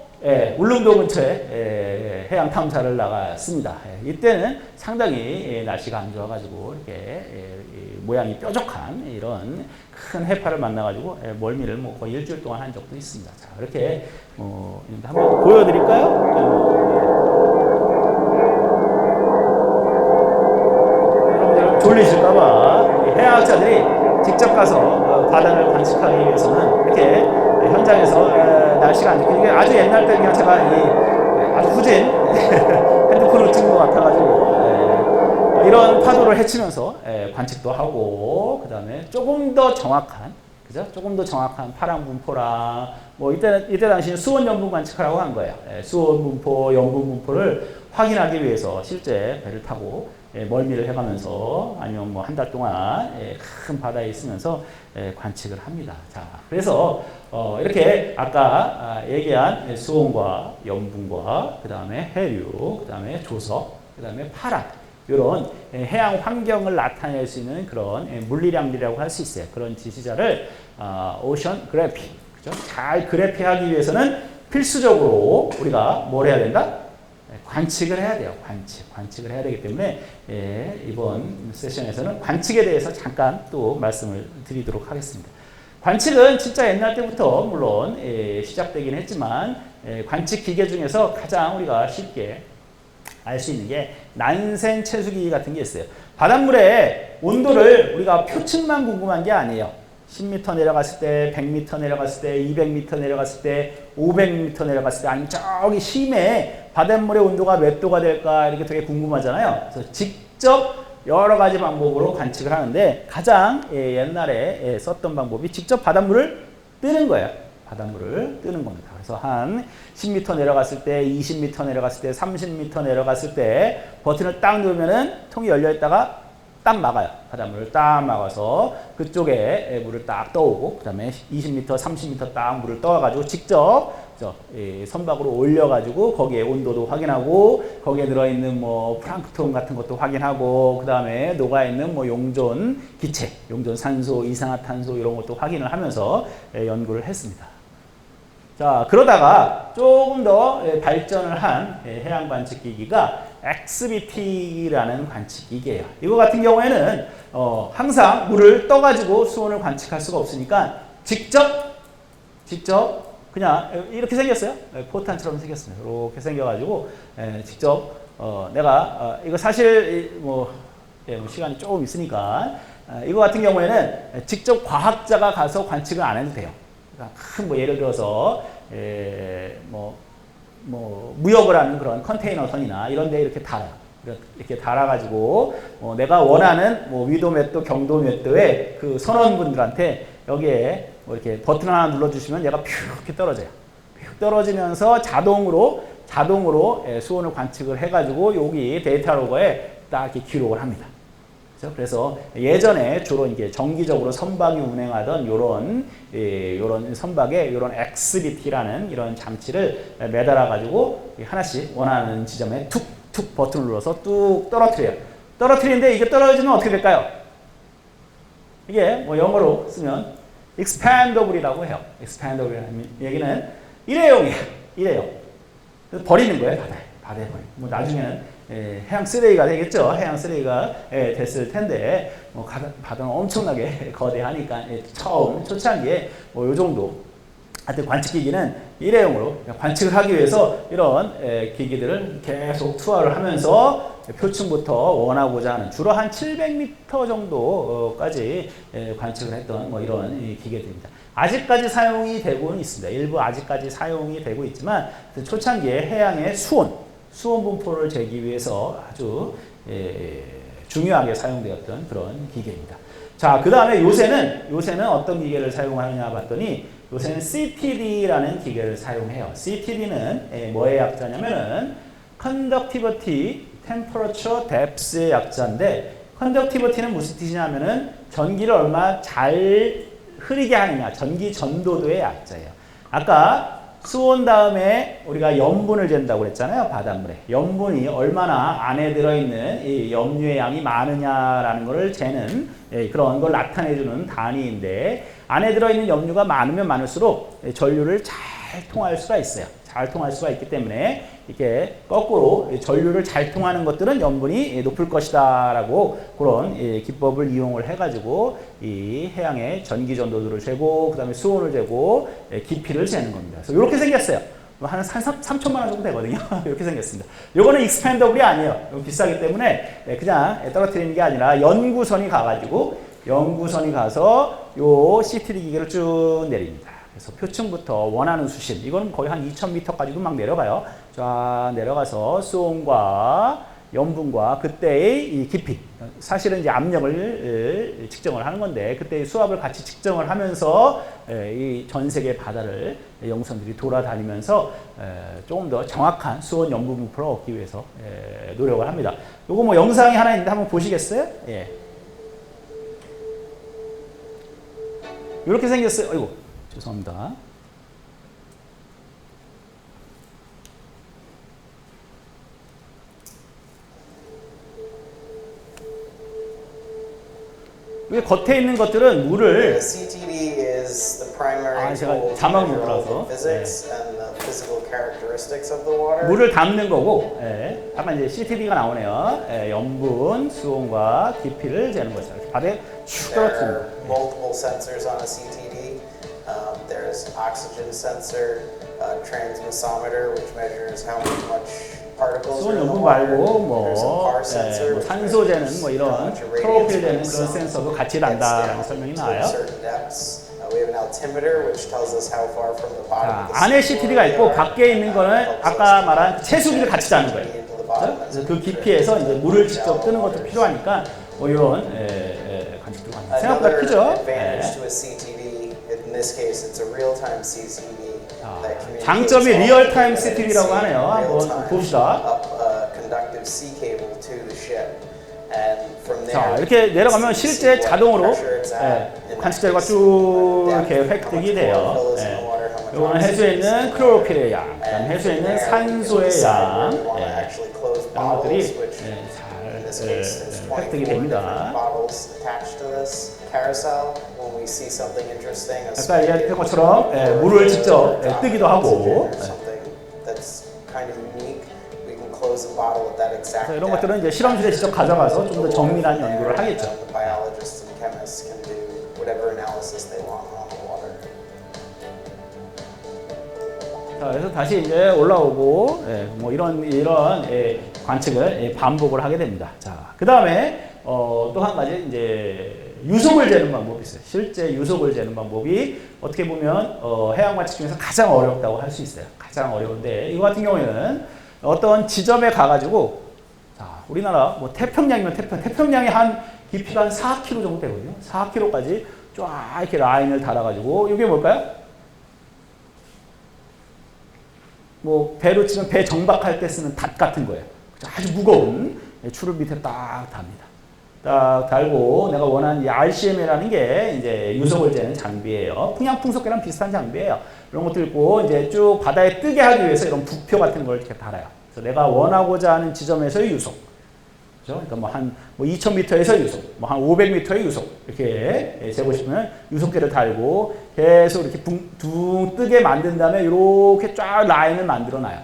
울릉도 근처에 해양 탐사를 나갔습니다. 이때는 상당히 날씨가 안 좋아가지고 이렇게 모양이 뾰족한 이런 큰 해파를 만나가지고 멀미를 뭐 거의 일주일 동안 한 적도 있습니다. 자, 이렇게 한번 보여드릴까요? 여러분들 졸리실까봐 해양학자들이 직접 가서 바다를 관측하기 위해서는 이렇게 현장에서 날씨가 안 좋고 이게 아주 옛날 때 그냥 제가 아주 후진 핸드폰으로 찍은 것 같아가지고 이런 파도를 헤치면서 관측도 하고 그 다음에 조금 더 정확한 그죠? 조금 더 정확한 파랑 분포랑 뭐 이때 당시에 수온 염분 관측하라고 한 거예요. 수온 분포, 염분 분포를 확인하기 위해서 실제 배를 타고 멀미를 해가면서 아니면 뭐 한 달 동안 큰 바다에 있으면서 관측을 합니다. 자, 그래서 이렇게 아까 얘기한 수온과 염분과 그 다음에 해류, 그 다음에 조석, 그 다음에 파랑 이런 해양 환경을 나타낼 수 있는 그런 물리량들이라고 할 수 있어요. 그런 지시자를 오션 그래피, 그죠? 잘 그래피하기 위해서는 필수적으로 우리가 뭘 해야 된다? 관측을 해야 돼요. 관측을 해야 되기 때문에 이번 세션에서는 관측에 대해서 잠깐 또 말씀을 드리도록 하겠습니다. 관측은 진짜 옛날 때부터 물론 시작되긴 했지만 관측 기계 중에서 가장 우리가 쉽게 알 수 있는 게 난생 채수기 같은 게 있어요. 바닷물의 온도를 우리가 표층만 궁금한 게 아니에요. 10m 내려갔을 때, 100m 내려갔을 때, 200m 내려갔을 때, 500m 내려갔을 때, 아니면 저기 심해 바닷물의 온도가 몇 도가 될까 이렇게 되게 궁금하잖아요. 그래서 직접 여러 가지 방법으로 관측을 하는데 가장 옛날에 썼던 방법이 직접 바닷물을 뜨는 거예요. 바닷물을 뜨는 겁니다. 그래서 한 10m 내려갔을 때, 20m 내려갔을 때, 30m 내려갔을 때 버튼을 딱 누르면은 통이 열려 있다가 딱 막아요. 바닷물을 딱 막아서 그쪽에 물을 딱 떠오고 그 다음에 20m, 30m 딱 물을 떠와가지고 직접 선박으로 올려가지고 거기에 온도도 확인하고 거기에 들어있는 뭐 플랑크톤 같은 것도 확인하고 그 다음에 녹아있는 뭐 용존 기체, 용존 산소, 이산화탄소 이런 것도 확인을 하면서 연구를 했습니다. 자, 그러다가 조금 더 발전을 한 해양 관측기기가 XBT라는 관측기기예요. 이거 같은 경우에는 항상 물을 떠가지고 수온을 관측할 수가 없으니까 직접 그냥 이렇게 생겼어요. 포탄처럼 생겼습니다. 이렇게 생겨가지고 직접 내가 이거 사실 뭐 시간이 조금 있으니까 이거 같은 경우에는 직접 과학자가 가서 관측을 안 해도 돼요. 그러니까 큰 뭐 예를 들어서 무역을 하는 그런 컨테이너 선이나 이런 데 이렇게 달아요. 이렇게 달아가지고 내가 원하는 뭐 위도 몇 도, 경도 몇 도의 그 선원분들한테 여기에 뭐 이렇게 버튼 하나 눌러주시면 얘가 퓨 이렇게 떨어져요. 퓨 떨어지면서 자동으로 수온을 관측을 해가지고 여기 데이터 로그에 딱 이렇게 기록을 합니다. 그래서 예전에 주로 이게 정기적으로 선박이 운행하던 요런 선박에 요런 XBT라는 이런 장치를 매달아 가지고 하나씩 원하는 지점에 툭툭 버튼을 눌러서 뚝 떨어뜨려요. 떨어뜨리는데 이게 떨어지면 어떻게 될까요? 이게 뭐 영어로 쓰면 expandable이라고 해요. expandable이라는 얘기는 일회용. 버리는 거예요, 바다에 버리고. 뭐 나중에는 해양 쓰레기가 되겠죠. 해양 쓰레기가 됐을 텐데 뭐 바다는 엄청나게 거대하니까 초창기에 뭐 요 정도. 하여튼 관측기기는 일회용으로 관측을 하기 위해서 이런 기기들을 계속 투하를 하면서 표층부터 원하고자 하는 주로 한 700m 정도까지 관측을 했던 뭐 이런 기계들입니다. 아직까지 사용이 되고는 있습니다. 일부 아직까지 사용이 되고 있지만 초창기에 해양의 수온 분포를 재기 위해서 아주 중요하게 사용되었던 그런 기계입니다. 자, 그 다음에 요새는 어떤 기계를 사용하느냐 봤더니 요새는 CTD라는 기계를 사용해요. CTD는 뭐의 약자냐면은 Conductivity, Temperature, Depth의 약자인데 Conductivity는 무슨 뜻이냐면은 전기를 얼마나 잘 흐리게 하느냐, 전기 전도도의 약자예요. 아까 수온 다음에 우리가 염분을 잰다고 그랬잖아요. 바닷물에. 염분이 얼마나 안에 들어있는 이 염류의 양이 많으냐라는 것을 재는 그런 걸 나타내주는 단위인데 안에 들어있는 염류가 많으면 많을수록 전류를 잘 통할 수가 있어요. 잘 통할 수가 있기 때문에 이렇게 거꾸로 전류를 잘 통하는 것들은 염분이 높을 것이다 라고 그런 기법을 이용을 해가지고 이 해양의 전기 전도도를 재고 그 다음에 수온을 재고 깊이를 재는 겁니다. 그래서 이렇게 생겼어요. 한 3천만 원 정도 되거든요. 이렇게 생겼습니다. 요거는 익스펜더블이 아니에요. 비싸기 때문에 그냥 떨어뜨리는 게 아니라 연구선이 가서 요 CTD 기계를 쭉 내립니다. 그래서 표층부터 원하는 수심, 이건 거의 한 2000m까지도 막 내려가요. 쫙 내려가서 수온과 염분과 그때의 이 깊이, 사실은 이제 압력을 측정을 하는 건데 그때의 수압을 같이 측정을 하면서 이 전 세계 바다를 연구선들이 돌아다니면서 조금 더 정확한 수온 염분 분포를 얻기 위해서 노력을 합니다. 요거 뭐 영상이 하나 있는데 한번 보시겠어요? 예. 이렇게 생겼어요. 아이고, 죄송합니다. 이 겉에 있는 것들은 물을 CTD is the primary 제가 tool 자막을 못 to 봐서 measure physics and the physical characteristics of the water. 물을 담는 거고, 아까 이제 CTD가 나오네요. 염분, 수온과 깊이를 재는 거죠. 바다에 쭉 There 떨어뜨립니다. are multiple sensors on a CTD. There's oxygen sensor, transmissometer, which measures how much particles 수온 are in the 연분 water. 말고 뭐, There's a PAR 예, sensor, 뭐 which 산소 재는 measures 뭐 how 이런 much irradiance 크로필 재는 from the 그런 sun 센서도 같이 gets 난다라는 down 설명이 to 나와요. certain depths. We have an altimeter, which tells us how far from the bottom 자, of the 안에 sea CTD가 we 있고 are. 밖에 있는 거는 Helps us 아까 to 말한 채수기를 같이 짜는 거예요. into the bottom. 그래서 그 깊이에서 이제 물을 직접 뜨는 것도 필요하니까 뭐 이런 관측도 가능합니다. 생각보다 Another 크죠? advantage to a CTD, in this case, it's a real-time CCTV that communicates 장점이 all 리얼타임 the data CCTV라고 하네요. in 한번 real time 봅시다. up a conductive sea cable to the ship. And from there, 자, 이렇게 내려가면 you can 실제 see what 자동으로 pressure it's at in that 관측자료가 case, 쭉 depth, 이렇게 how much 획득이 돼요. chlorophyll is in the water, how much 이거는 oxygen 해수에 is 있는 in the 크로필의 water. 양, 그다음 And 해수에 from 있는 there, you can 산소의 decide 양, where you want to actually close 이런 것들이 bottles, which in this case, there's 잘 획득이 24 different 됩니다. bottles attached to this carousel. When we see something interesting, a 아까 이야기했던 spike 것처럼 or 물을 a 직접 drop of 뜨기도 하고 oxygen or something that's kind of unique, we can close the bottle at that exact 그래서 이런 depth. 것들은 이제 실험실에 직접 가져가서 좀 더 정밀한 연구를 하겠죠. The biologists and chemists can do whatever analysis they want on the water. 자, 그래서 다시 이제 올라오고 뭐 이런 관측을 반복을 하게 됩니다. 자, 그 다음에 또 한 가지 이제 유속을 재는 방법이 있어요. 실제 유속을 재는 방법이 어떻게 보면 해양 관측 중에서 가장 어렵다고 할 수 있어요. 가장 어려운데 이거 같은 경우에는 어떤 지점에 가가지고 자, 우리나라 뭐 태평양이면 태평양이 한 깊이가 한 4km 정도 되거든요. 4km까지 쫙 이렇게 라인을 달아가지고 이게 뭘까요? 뭐 배로 치면 배 정박할 때 쓰는 닷 같은 거예요. 아주 무거운 추를 밑에 딱 답니다. 딱 달고 내가 원하는 이 RCM이라는 게 이제 유속을 재는 장비예요. 풍향풍속계랑 비슷한 장비예요. 이런 것도 있고 이제 쭉 바다에 뜨게 하기 위해서 이런 부표 같은 걸 이렇게 달아요. 그래서 내가 원하고자 하는 지점에서의 유속. 그렇죠? 그러니까 뭐 한 2,000m에서 유속, 뭐 한 500m의 유속 이렇게 재고 싶으면 유속계를 달고 계속 이렇게 둥 뜨게 만든 다음에 이렇게 쫙 라인을 만들어 놔요.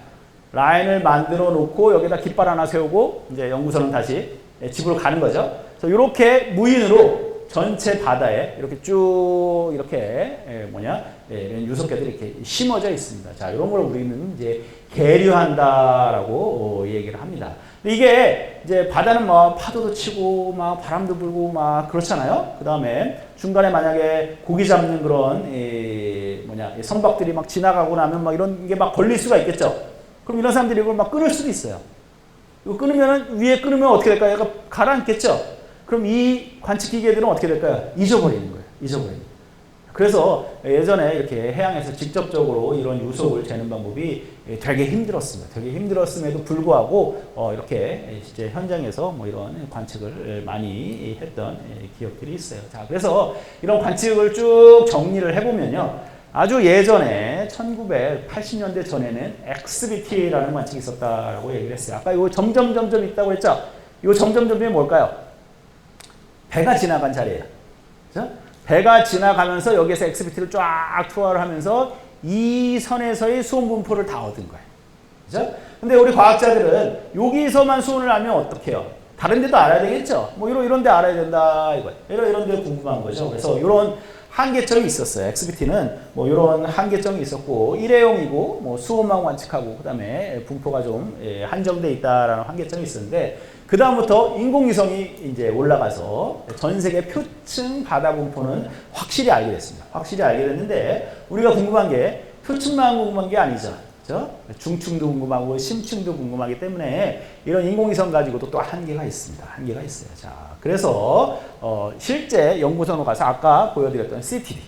라인을 만들어 놓고 여기다 깃발 하나 세우고 이제 연구선은 다시 집으로 가는 거죠. 그래서 이렇게 무인으로 전체 바다에 이렇게 쭉 이렇게 이런 유속계들이 이렇게 심어져 있습니다. 자, 이런 걸 우리는 이제 계류한다라고 얘기를 합니다. 이게 이제 바다는 뭐 파도도 치고 막 바람도 불고 막 그렇잖아요. 그 다음에 중간에 만약에 고기 잡는 그런 선박들이 막 지나가고 나면 막 이런 게 막 걸릴 수가 있겠죠. 그럼 이런 사람들이 이걸 막 끊을 수도 있어요. 이거 끊으면 위에 끊으면 어떻게 될까요? 얘가 가라앉겠죠. 그럼 이 관측 기계들은 어떻게 될까요? 잊어버리는 거예요. 잊어버리는 거예요. 그래서 예전에 이렇게 해양에서 직접적으로 이런 유속을 재는 방법이 되게 힘들었습니다. 되게 힘들었음에도 불구하고 이렇게 실제 현장에서 뭐 이런 관측을 많이 했던 기억들이 있어요. 자, 그래서 이런 관측을 쭉 정리를 해보면요. 아주 예전에 1980년대 전에는 XBT라는 관측이 있었다고 얘기를 했어요. 아까 이거 점점 있다고 했죠? 이거 점점점이 뭘까요? 배가 지나간 자리예요. 그렇죠? 배가 지나가면서 여기에서 XBT를 쫙 투하를 하면서 이 선에서의 수온 분포를 다 얻은 거예요. 그죠? 근데 우리 과학자들은 여기서만 수온을 알면 어떡해요? 다른 데도 알아야 되겠죠? 뭐 이런 데 알아야 된다, 이거예요. 이런 데 궁금한 거죠. 그래서 이런 한계점이 있었어요. XBT는 뭐 이런 한계점이 있었고, 일회용이고, 뭐 수온만 관측하고, 그 다음에 분포가 좀 한정돼 있다라는 한계점이 있었는데, 그 다음부터 인공위성이 이제 올라가서 전 세계 표층 바다 분포는 확실히 알게 됐습니다. 확실히 알게 됐는데, 우리가 궁금한 게 표층만 궁금한 게 아니죠. 그렇죠? 중층도 궁금하고 심층도 궁금하기 때문에 이런 인공위성 가지고도 또 한계가 있습니다. 한계가 있어요. 자, 그래서 실제 연구선으로 가서 아까 보여드렸던 CTD,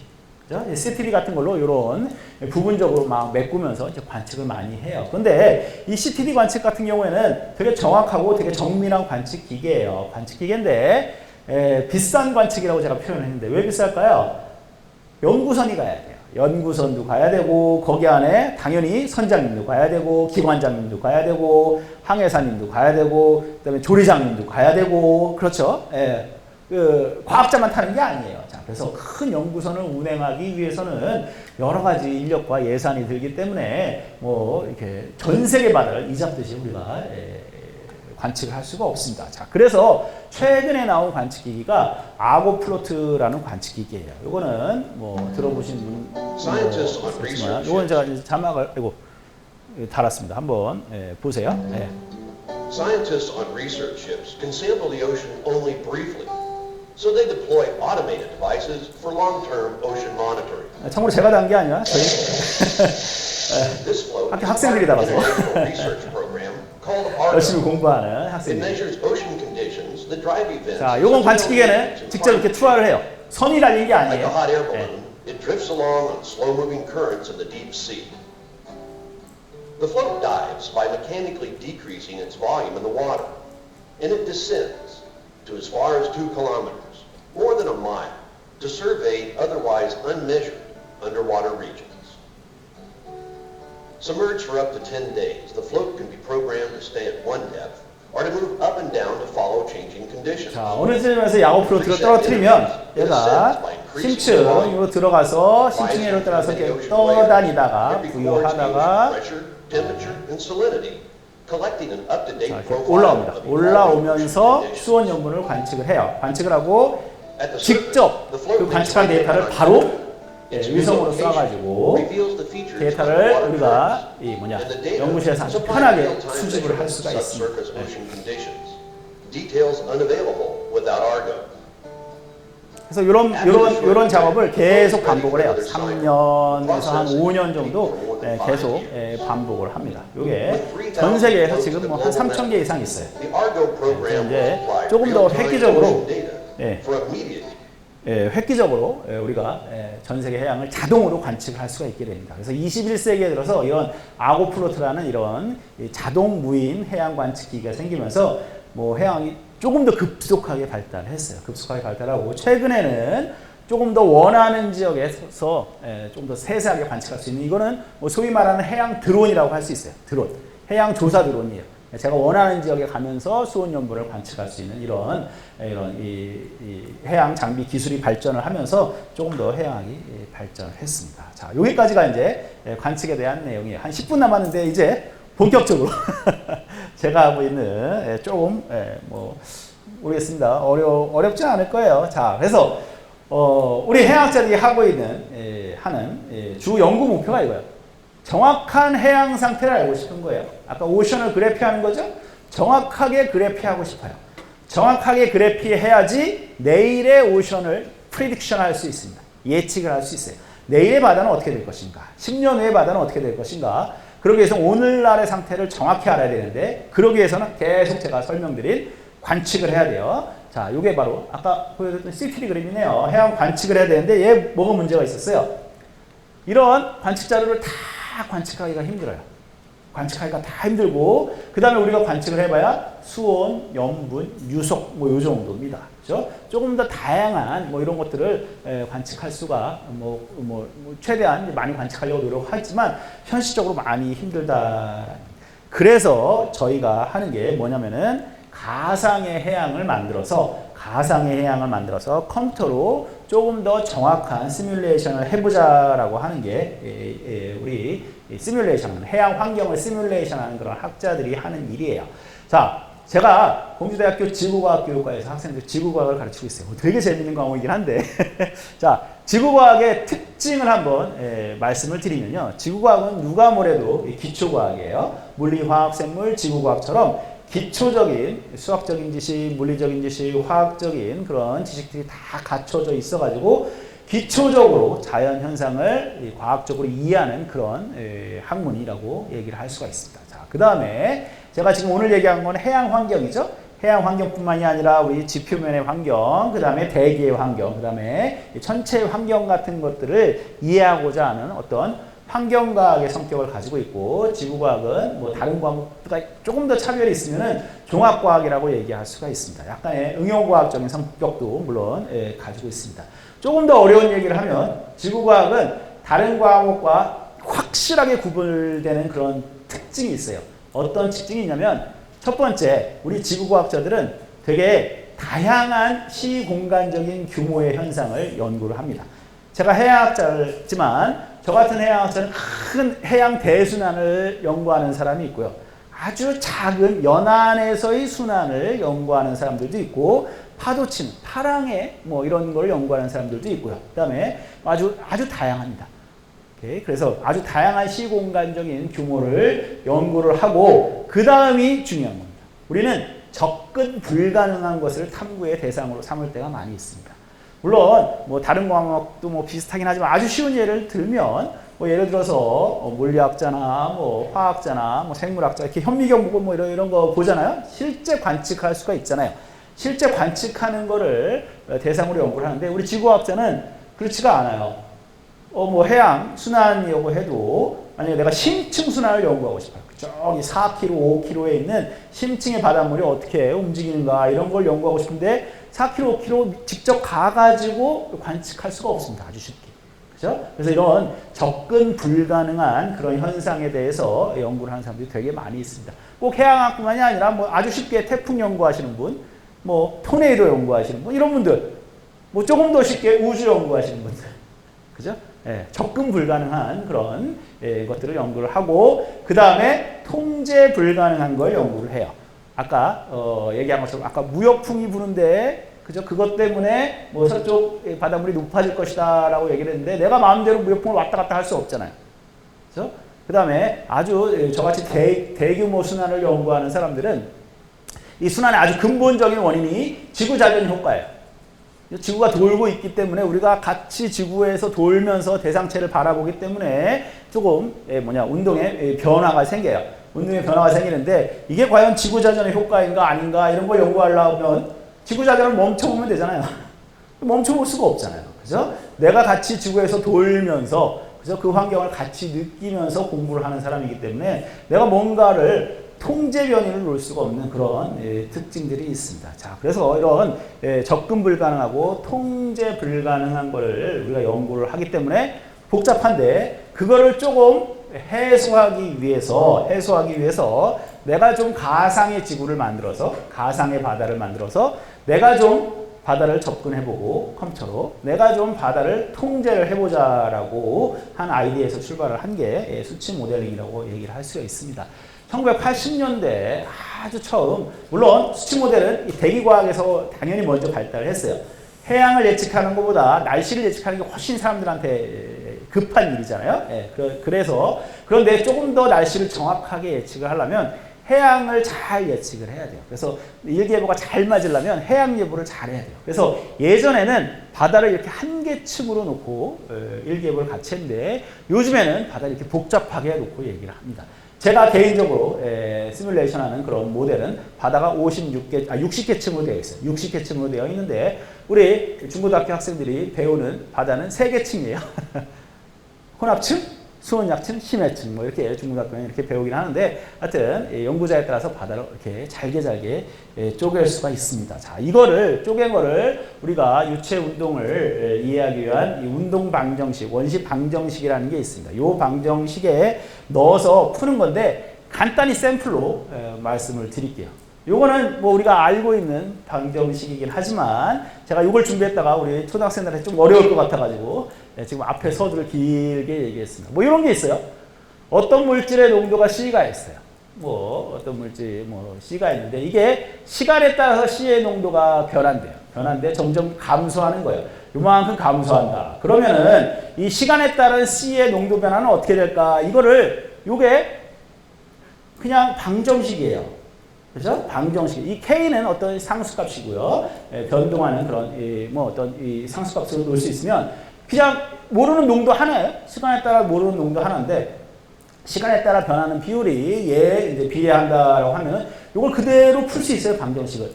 그렇죠? CTD 같은 걸로 이런 부분적으로 막 메꾸면서 이제 관측을 많이 해요. 근데 이 CTD 관측 같은 경우에는 되게 정확하고 되게 정밀한 관측 기계예요. 관측 기계인데 비싼 관측이라고 제가 표현했는데 왜 비쌀까요? 연구선이 가야 돼요. 연구선도 가야 되고 거기 안에 당연히 선장님도 가야 되고 기관장님도 가야 되고 항해사님도 가야 되고 그다음에 조리장님도 가야 되고 그렇죠. 예. 그 과학자만 타는 게 아니에요. 자, 그래서 큰 연구선을 운행하기 위해서는 여러 가지 인력과 예산이 들기 때문에 뭐 이렇게 전 세계 바다를 이 잡듯이 우리가 관측을 할 수가 없습니다. 자, 그래서 최근에 나온 관측기기가 아고플로트라는 관측기기예요. 요거는 뭐 들어보신 분 있지만 요건 제가 이제 자막을 달았습니다. 한번 보세요. Scientists on research ships can sample the ocean only briefly, so they deploy automated devices for long-term ocean monitoring. 참고로 제가 단 게 아니라 저희 This float 학교 학생들이 달아서 research program called 열심히 ARGO. 공부하는 It 학생들. measures ocean conditions that drive events. 자, 요건 관측기계는 직접 이렇게 투하를 해요. 선이 달린 게 Like a 아니에요. hot air balloon, it drifts along on slow-moving currents in the deep sea. The float dives by mechanically decreasing its volume in the water, and it descends to as far as 2 kilometers, more than a mile, to survey otherwise unmeasured underwater regions. Submerged for up to 10 days, the float can be programmed to stay at one depth or to move up and down to follow changing conditions. 자, 어느 지점에서 야고플로트가 떨어뜨리면 얘가 심층으로 들어가서 심층으로 따라서 이렇게 떠다니다가 부여하다가 temperature and salinity, collecting an up-to-date profile 올라옵니다. of the 올라오면서 conditions. 수온 연분을 관측을 해요. 관측을 하고 At the 직접 surface, the float 그 관측한 데이터를 바로 위성으로 쏴가지고 데이터를 우리가 연구실에서 아주 편하게 수집을 할 수가 있습니다. Details unavailable without ARGO. 그래서 이런 작업을 계속 반복을 해요. 3년에서 한 5년 정도 계속 반복을 합니다. 이게 전 세계에서 지금 뭐 한 3,000개 이상 있어요. The ARGO program 이제 will apply 조금 더 real-time 획기적으로 ocean data for immediate 획기적으로 우리가 전 세계 해양을 자동으로 관측을 할 수가 있게 됩니다. 그래서 21세기에 들어서 이런 아고플로트라는 이런 자동 무인 해양 관측기가 생기면서 뭐 해양이 조금 더 급속하게 발달했어요. 급속하게 발달하고 최근에는 조금 더 원하는 지역에서 좀 더 세세하게 관측할 수 있는 이거는 뭐 소위 말하는 해양 드론이라고 할 수 있어요. 드론, 해양 조사 드론이에요. 제가 원하는 지역에 가면서 수온 연분을 관측할 수 있는 이런 이 해양 장비 기술이 발전을 하면서 조금 더 해양이 발전을 했습니다. 자, 여기까지가 이제 관측에 대한 내용이에요. 한 10분 남았는데 이제 본격적으로 제가 하고 있는 조금 뭐 모르겠습니다. 어렵지 않을 거예요. 자, 그래서 우리 해양학자들이 하고 있는 하는 주 연구 목표가 이거예요. 정확한 해양 상태를 알고 싶은 거예요. 아까 오션을 그래피하는 거죠? 정확하게 그래피하고 싶어요. 정확하게 그래피해야지 내일의 오션을 프리딕션 할 수 있습니다. 예측을 할 수 있어요. 내일의 바다는 어떻게 될 것인가? 10년 후의 바다는 어떻게 될 것인가? 그러기 위해서 오늘날의 상태를 정확히 알아야 되는데 그러기 위해서는 계속 제가 설명드린 관측을 해야 돼요. 자, 이게 바로 아까 보여드렸던 CTD 그림이네요. 해양 관측을 해야 되는데 얘 뭐가 문제가 있었어요? 이런 관측 자료를 다 관측하기가 힘들어요. 관측하기가 다 힘들고 그 다음에 우리가 관측을 해봐야 수온, 염분, 유속 뭐 요 정도입니다. 그렇죠? 조금 더 다양한 뭐 이런 것들을 관측할 수가 최대한 많이 관측하려고 노력하지만 현실적으로 많이 힘들다. 그래서 저희가 하는 게 뭐냐면은 가상의 해양을 만들어서 컴퓨터로 조금 더 정확한 시뮬레이션을 해보자라고 하는 게 우리 시뮬레이션, 해양 환경을 시뮬레이션하는 그런 학자들이 하는 일이에요. 자, 제가 공주대학교 지구과학교육과에서 학생들 지구과학을 가르치고 있어요. 되게 재밌는 과목이긴 한데 자, 지구과학의 특징을 한번 말씀을 드리면요. 지구과학은 누가 뭐래도 기초과학이에요. 물리, 화학, 생물, 지구과학처럼 기초적인 수학적인 지식, 물리적인 지식, 화학적인 그런 지식들이 다 갖춰져 있어가지고 기초적으로 자연 현상을 과학적으로 이해하는 그런 학문이라고 얘기를 할 수가 있습니다. 자, 그 다음에 제가 지금 오늘 얘기한 건 해양 환경이죠. 해양 환경뿐만이 아니라 우리 지표면의 환경, 그 다음에 대기의 환경, 그 다음에 전체 환경 같은 것들을 이해하고자 하는 어떤 환경과학의 성격을 가지고 있고 지구과학은 뭐 다른 과목보다 조금 더 차별이 있으면은 종합과학이라고 얘기할 수가 있습니다. 약간의 응용과학적인 성격도 물론 가지고 있습니다. 조금 더 어려운 얘기를 하면 지구과학은 다른 과목과 확실하게 구분되는 그런 특징이 있어요. 어떤 특징이 있냐면 첫 번째, 우리 지구과학자들은 되게 다양한 시공간적인 규모의 현상을 연구를 합니다. 제가 해양학자지만 저 같은 해양학자는 큰 해양 대순환을 연구하는 사람이 있고요. 아주 작은 연안에서의 순환을 연구하는 사람들도 있고 파도치는 파랑의 뭐 이런 걸 연구하는 사람들도 있고요. 그다음에 아주 다양합니다. 오케이? 그래서 아주 다양한 시공간적인 규모를 연구를 하고 그 다음이 중요한 겁니다. 우리는 접근 불가능한 것을 탐구의 대상으로 삼을 때가 많이 있습니다. 물론 뭐 다른 과목도 뭐 비슷하긴 하지만 아주 쉬운 예를 들면 뭐 예를 들어서 물리학자나 뭐 화학자나 뭐 생물학자 이렇게 현미경 보고 뭐 이런 거 보잖아요. 실제 관측할 수가 있잖아요. 실제 관측하는 거를 대상으로 연구를 하는데 우리 지구과학자는 그렇지가 않아요. 뭐 해양 순환이라고 해도 만약에 내가 심층 순환을 연구하고 싶어요. 저기 4km, 5km에 있는 심층의 바닷물이 어떻게 움직이는가 이런 걸 연구하고 싶은데 4km, 5km 직접 가가지고 관측할 수가 없습니다. 아주 쉽게. 그죠? 그래서 이런 접근 불가능한 그런 현상에 대해서 연구를 하는 사람들이 되게 많이 있습니다. 꼭 해양학뿐만이 아니라 뭐 아주 쉽게 태풍 연구하시는 분, 뭐 토네이도 연구하시는 분, 이런 분들, 뭐 조금 더 쉽게 우주 연구하시는 분들. 그죠? 예, 접근 불가능한 그런 것들을 연구를 하고 그 다음에 통제 불가능한 걸 연구를 해요. 아까 얘기한 것처럼 아까 무역풍이 부는데 그죠? 그것 때문에 뭐 서쪽 바닷물이 높아질 것이다라고 얘기를 했는데 내가 마음대로 무역풍을 왔다 갔다 할 수 없잖아요. 그죠? 그 다음에 아주 저같이 대규모 순환을 연구하는 사람들은 이 순환의 아주 근본적인 원인이 지구자전 효과예요. 지구가 돌고 있기 때문에 우리가 같이 지구에서 돌면서 대상체를 바라보기 때문에 조금 운동의 변화가 생겨요. 운동의 변화가 생기는데 이게 과연 지구자전의 효과인가 아닌가 이런 걸 연구하려면 지구자전을 멈춰보면 되잖아요. 멈춰볼 수가 없잖아요. 그죠? 내가 같이 지구에서 돌면서 그죠? 그 환경을 같이 느끼면서 공부를 하는 사람이기 때문에 내가 뭔가를 통제 변이를 놓을 수가 없는 그런 특징들이 있습니다. 자, 그래서 이런 접근 불가능하고 통제 불가능한 거를 우리가 연구를 하기 때문에 복잡한데 그거를 조금 해소하기 위해서 내가 좀 가상의 지구를 만들어서 가상의 바다를 만들어서 내가 좀 바다를 접근해보고 컴퓨터로 내가 좀 바다를 통제를 해보자라고 한 아이디어에서 출발을 한 게 수치 모델링이라고 얘기를 할 수가 있습니다. 1980년대 아주 처음 물론 수치 모델은 대기과학에서 당연히 먼저 발달을 했어요. 해양을 예측하는 것보다 날씨를 예측하는 게 훨씬 사람들한테 급한 일이잖아요. 그래서 그런데 조금 더 날씨를 정확하게 예측을 하려면 해양을 잘 예측을 해야 돼요. 그래서 일기예보가 잘 맞으려면 해양 예보를 잘 해야 돼요. 그래서 예전에는 바다를 이렇게 한 개 층으로 놓고 일기예보를 같이 했는데 요즘에는 바다를 이렇게 복잡하게 놓고 얘기를 합니다. 제가 개인적으로 시뮬레이션 하는 그런 모델은 바다가 60개 층으로 되어 있어요. 60개 층으로 되어 있는데 우리 중고등학교 학생들이 배우는 바다는 3개 층이에요. 혼합층, 수온약층, 심해층 뭐 이렇게 중고등학교는 이렇게 배우긴 하는데 하여튼 연구자에 따라서 바다를 이렇게 잘게 쪼갤 수가 있습니다. 자, 이거를 쪼갠 거를 우리가 유체 운동을 이해하기 위한 이 운동 방정식, 원시 방정식이라는 게 있습니다. 이 방정식에 넣어서 푸는 건데 간단히 샘플로 말씀을 드릴게요. 요거는 뭐 우리가 알고 있는 방정식이긴 하지만 제가 이걸 준비했다가 우리 초등학생들한테 좀 어려울 것 같아가지고 지금 앞에 서두를 길게 얘기했습니다. 뭐 이런 게 있어요. 어떤 물질의 농도가 C가 있어요. 뭐 어떤 물질 C가 있는데 이게 시간에 따라서 C의 농도가 변한대요. 변한데 점점 감소하는 거예요. 요만큼 감소한다. 그러면은 이 시간에 따른 C의 농도 변화는 어떻게 될까? 요게 그냥 방정식이에요. 그죠? 방정식. 이 K는 어떤 상수값이고요. 변동하는 그런, 어떤 이 상수값으로 놓을 수 있으면 그냥 모르는 농도 하나예요. 시간에 따라 모르는 농도 하나인데 시간에 따라 변하는 비율이 이제 비례한다라고 하면은 이걸 그대로 풀 수 있어요. 방정식을.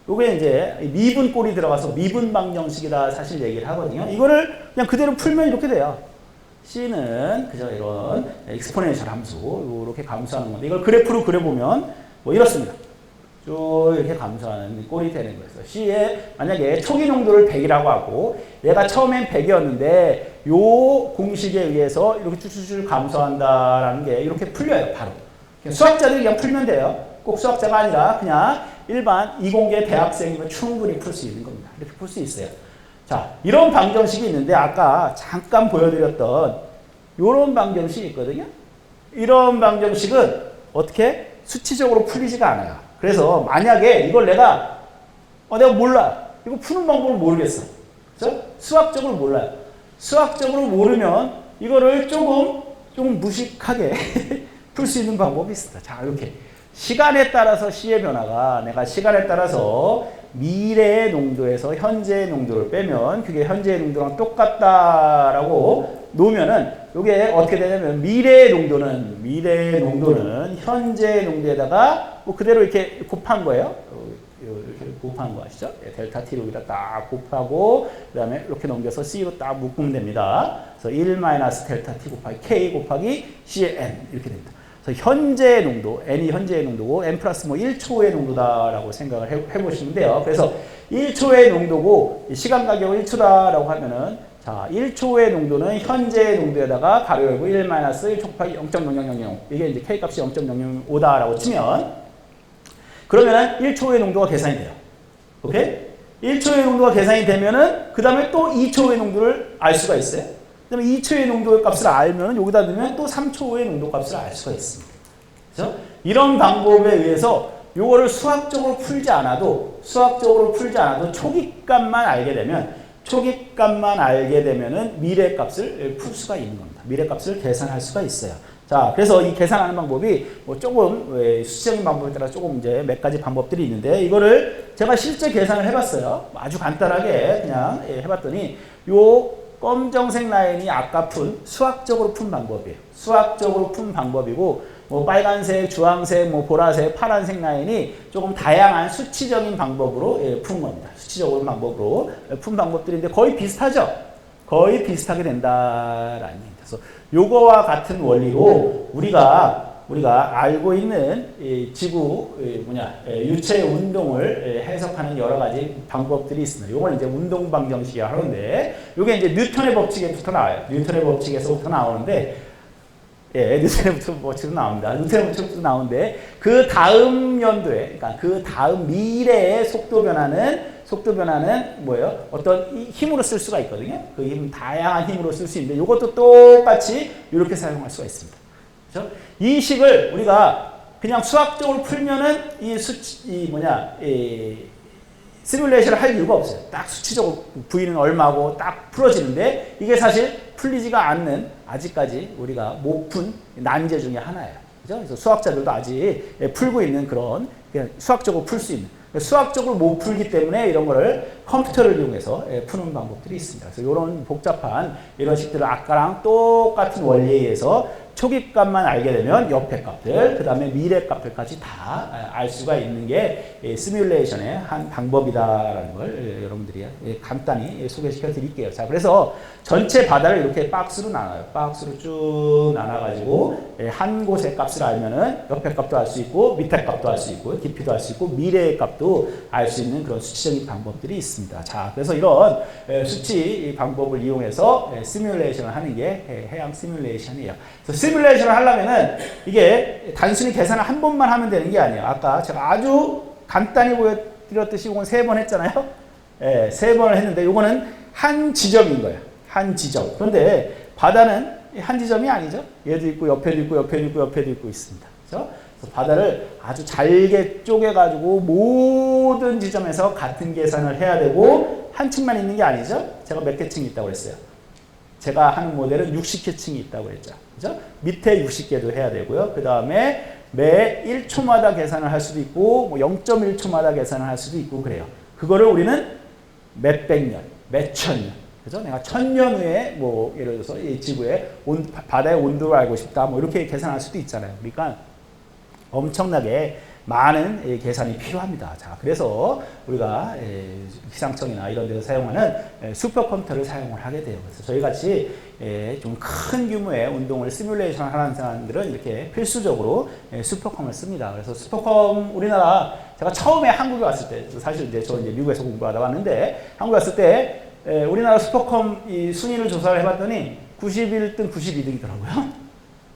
요게 이제 미분 꼴이 들어가서 미분 방정식이다 사실 얘기를 하거든요. 이거를 그냥 그대로 풀면 이렇게 돼요. C는 그죠? 이런 익스포넨셜 함수, 이렇게 감소하는 건데 이걸 그래프로 그려보면 뭐 이렇습니다. 쭉 이렇게 감소하는 꼴이 되는 거예요. C의 만약에 초기 농도를 100이라고 하고 얘가 처음엔 100이었는데 요 공식에 의해서 이렇게 쭉쭉쭉 감소한다라는 게 이렇게 풀려요. 바로. 수학자들이 그냥 풀면 돼요. 꼭 수학자가 아니라 그냥 일반 이공계 대학생이면 충분히 풀 수 있는 겁니다. 이렇게 풀 수 있어요. 자, 이런 방정식이 있는데 아까 잠깐 보여드렸던 이런 방정식이 있거든요. 이런 방정식은 어떻게? 수치적으로 풀리지가 않아요. 그래서 만약에 이걸 내가 몰라. 이거 푸는 방법을 모르겠어. 그죠? 수학적으로 몰라요. 수학적으로 모르면 이거를 조금 무식하게 풀 수 있는 방법이 있습니다. 자, 이렇게. 시간에 따라서 C의 변화가 내가 시간에 따라서 미래의 농도에서 현재의 농도를 빼면 그게 현재의 농도랑 똑같다라고 놓으면은 이게 어떻게 되냐면 미래의 농도는 현재의 농도에다가 뭐 그대로 이렇게 곱한 거예요. 이렇게 곱한 거 아시죠? 델타 T로 여기다 딱 곱하고 그 다음에 이렇게 넘겨서 C로 딱 묶으면 됩니다. 그래서 1 델타 T 곱하기 K 곱하기 C의 N 이렇게 됩니다. 그래서 현재의 농도, N이 현재의 농도고 N 플러스 뭐 1초의 농도다라고 생각을 해보시면 돼요. 그래서 1초의 농도고 시간 가격은 1초다라고 하면은 자, 1초의 농도는 현재의 농도에다가 가로 열고 1 1초 곱하기 0.0000 이게 이제 K 값이 0.005다라고 치면 그러면은 1초의 농도가 계산이 돼요. 오케이? 1초의 농도가 계산이 되면은 그 다음에 또 2초의 농도를 알 수가 있어요. 그 다음에 2초의 농도 값을 알면 여기다 넣으면 또 3초의 농도 값을 알 수가 있습니다. 그렇죠? 이런 방법에 의해서 요거를 수학적으로 풀지 않아도 초기값만 알게 되면은 미래값을 풀 수가 있는 겁니다. 미래값을 계산할 수가 있어요. 자, 그래서 이 계산하는 방법이 뭐 조금 수치적인 방법에 따라 조금 이제 몇 가지 방법들이 있는데 이거를 제가 실제 계산을 해봤어요. 아주 간단하게 그냥 해봤더니 요 검정색 라인이 아까 수학적으로 푼 방법이에요. 수학적으로 푼 방법이고 뭐 빨간색, 주황색, 뭐 보라색, 파란색 라인이 조금 다양한 수치적인 방법으로 푼 겁니다. 수치적인 방법으로 푼 방법들인데 거의 비슷하죠? 거의 비슷하게 된다라는 얘기입니다. 그래서 요거와 같은 원리로 우리가 알고 있는 지구 유체 운동을 해석하는 여러 가지 방법들이 있습니다. 요건 이제 운동 방정식이라고 하는데 요게 이제 뉴턴의 법칙에서부터 나와요. 뉴턴의 법칙에서부터 나오는데 뉴턴의 법칙도 나옵니다. 뉴턴의 법칙도 나오는데 그 다음 연도에 그러니까 그 다음 미래의 속도 변화는 뭐예요? 어떤 힘으로 쓸 수가 있거든요. 그 힘 다양한 힘으로 쓸 수 있는데 이것도 똑같이 이렇게 사용할 수가 있습니다. 그렇죠? 이 식을 우리가 그냥 수학적으로 풀면은 시뮬레이션을 할 이유가 없어요. 딱 수치적으로 V는 얼마고 딱 풀어지는데 이게 사실 풀리지가 않는 아직까지 우리가 못 푼 난제 중에 하나예요. 그죠? 그래서 수학자들도 아직 풀고 있는 그런 수학적으로 풀 수 있는 수학적으로 못 풀기 때문에 이런 거를 컴퓨터를 이용해서 푸는 방법들이 있습니다. 그래서 이런 복잡한 이런 식들을 아까랑 똑같은 원리에 의해서 초기값만 알게 되면 옆에 값들, 그 다음에 미래 값들까지 다 알 수가 있는 게 시뮬레이션의 한 방법이다라는 걸 여러분들이 간단히 소개시켜 드릴게요. 자, 그래서 전체 바다를 이렇게 박스로 나눠요. 박스로 쭉 나눠가지고 한 곳의 값을 알면은 옆에 값도 알 수 있고 밑에 값도 알 수 있고 깊이도 알 수 있고 미래의 값도 알 수 있는 그런 수치적인 방법들이 있습니다. 자, 그래서 이런 수치 방법을 이용해서 시뮬레이션을 하는 게 해양 시뮬레이션이에요. 그래서 시뮬레이션을 하려면은 이게 단순히 계산을 한 번만 하면 되는 게 아니에요. 아까 제가 아주 간단히 보여드렸듯이 이건 3번 했잖아요. 3번을 했는데 이거는 한 지점인 거예요. 한 지점. 그런데 바다는 한 지점이 아니죠. 얘도 있고 옆에도 있고 옆에도 있고 옆에도 있고 있습니다. 그렇죠? 그래서 바다를 아주 잘게 쪼개가지고 모든 지점에서 같은 계산을 해야 되고 한 층만 있는 게 아니죠. 제가 몇 개 층이 있다고 그랬어요. 제가 하는 모델은 60개 층이 있다고 그랬죠. 그죠? 밑에 60개도 해야 되고요. 그 다음에 매 1초마다 계산을 할 수도 있고, 뭐 0.1초마다 계산을 할 수도 있고, 그래요. 그거를 우리는 몇백 년, 몇천 년. 그죠? 내가 1000년 후에, 뭐, 예를 들어서 이 지구의 바다의 온도를 알고 싶다. 뭐, 이렇게 계산할 수도 있잖아요. 그러니까 엄청나게 많은 계산이 필요합니다. 자, 그래서 우리가 기상청이나 이런 데서 사용하는 슈퍼컴퓨터를 사용을 하게 돼요. 그래서 저희 같이 좀 큰 규모의 운동을 시뮬레이션 하는 사람들은 이렇게 필수적으로 슈퍼컴을 씁니다. 그래서 슈퍼컴 우리나라 제가 처음에 한국에 왔을 때 사실 이제 저 이제 미국에서 공부하다 왔는데 한국에 왔을 때 우리나라 슈퍼컴 이 순위를 조사를 해봤더니 91등, 92등이더라고요.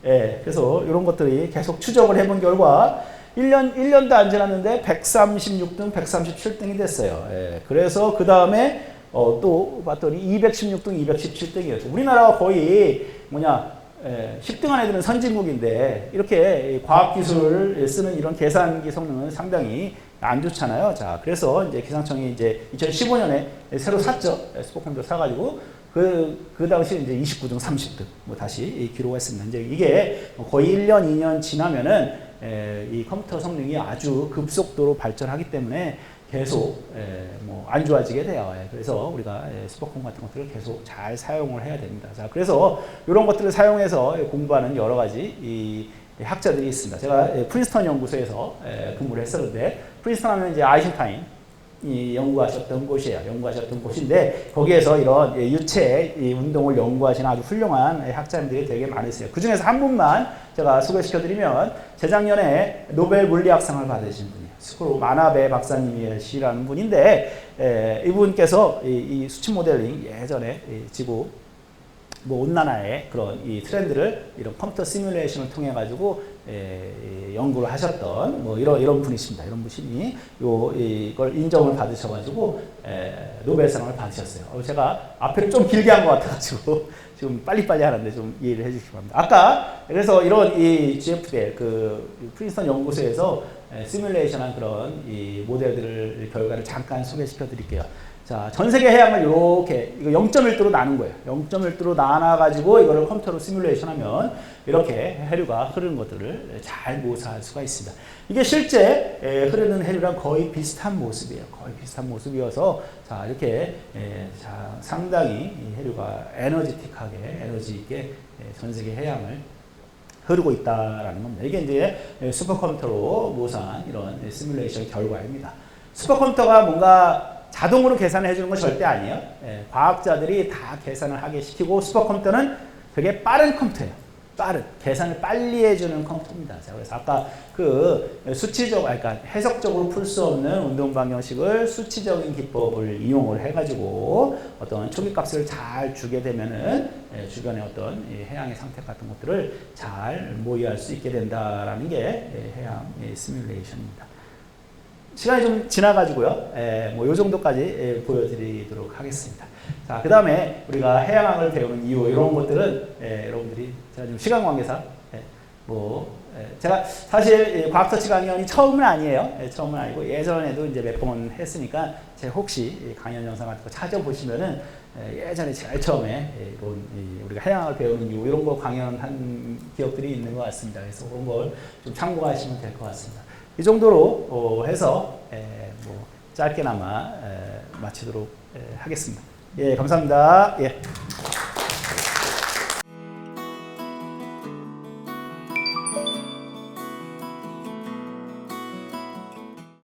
그래서 이런 것들이 계속 추적을 해본 결과 1년도 안 지났는데 136등, 137등이 됐어요. 그래서 그 다음에 또 봤더니 216등, 217등이었어요. 우리나라가 거의 10등 안에 드는 선진국인데 이렇게 과학기술을 쓰는 이런 계산기 성능은 상당히 안 좋잖아요. 자, 그래서 이제 기상청이 이제 2015년에 새로 샀죠. 슈퍼컴퓨터 사가지고 그 당시 이제 29등, 30등 뭐 다시 기록했습니다. 이제 이게 거의 1년, 2년 지나면은 이 컴퓨터 성능이 아주 급속도로 발전하기 때문에 계속 뭐 안 좋아지게 돼요. 그래서 우리가 슈퍼컴 같은 것들을 계속 잘 사용을 해야 됩니다. 자, 그래서 이런 것들을 사용해서 공부하는 여러 가지 이 학자들이 있습니다. 제가 프린스턴 연구소에서 근무를 했었는데 프린스턴 하면 이제 아인슈타인 이 연구하셨던 곳이에요. 연구하셨던 곳인데 거기에서 이런 유체 이 운동을 연구하시는 아주 훌륭한 학자님들이 되게 많으세요. 그 중에서 한 분만 제가 소개시켜드리면 재작년에 노벨 물리학상을 받으신 분이에요. 스크로 마나베 박사님이시라는 분인데 이분께서 이 수치 모델링 예전에 지구 뭐 온난화의 그런 이 트렌드를 이런 컴퓨터 시뮬레이션을 통해 가지고 연구를 하셨던 뭐 이런 분이십니다. 이런 분이 이걸 인정을 받으셔가지고 노벨상을 받으셨어요. 제가 앞에를 좀 길게 한 것 같아가지고 지금 빨리빨리 하는데 좀 이해를 해주시기 바랍니다. 아까 그래서 이런 이 GFDL 그 프린스턴 연구소에서 시뮬레이션한 그런 이 모델들을 결과를 잠깐 소개시켜 드릴게요. 자, 전 세계 해양을 이렇게 이거 0.1도로 나눈 거예요. 0.1도로 나눠가지고 이거를 컴퓨터로 시뮬레이션하면 이렇게 해류가 흐르는 것들을 잘 묘사할 수가 있습니다. 이게 실제 흐르는 해류랑 거의 비슷한 모습이에요. 거의 비슷한 모습이어서 자 이렇게 자 상당히 이 해류가 에너지틱하게 에너지 있게 전 세계 해양을 흐르고 있다라는 겁니다. 이게 이제 슈퍼컴퓨터로 묘사한 이런 시뮬레이션 결과입니다. 슈퍼컴퓨터가 뭔가 자동으로 계산을 해주는 건 절대 아니에요. 과학자들이 다 계산을 하게 시키고 슈퍼컴퓨터는 되게 빠른 컴퓨터예요. 빠른 계산을 빨리 해주는 컴퓨터입니다. 자, 그래서 아까 그 수치적, 그러니까 해석적으로 풀 수 없는 운동 방정식을 수치적인 기법을 이용을 해가지고 어떤 초기값을 잘 주게 되면은 주변의 어떤 해양의 상태 같은 것들을 잘 모의할 수 있게 된다라는 게 해양 시뮬레이션입니다. 시간이 좀 지나가지고요. 뭐 요 정도까지 보여드리도록 하겠습니다. 자, 그 다음에 우리가 해양학을 배우는 이유 이런 것들은 여러분들이 제가 좀 시간 관계상 제가 사실 과학터치 강연이 처음은 아니에요. 처음은 아니고 예전에도 이제 몇 번 했으니까 제가 혹시 강연 영상 같은 거 찾아보시면은 예전에 제일 처음에 이런 우리가 해양학을 배우는 이유 이런 거 강연한 기억들이 있는 것 같습니다. 그래서 그런 걸 좀 참고하시면 될 것 같습니다. 이 정도로 해서 뭐 짧게나마 마치도록 하겠습니다. 예, 감사합니다. 예.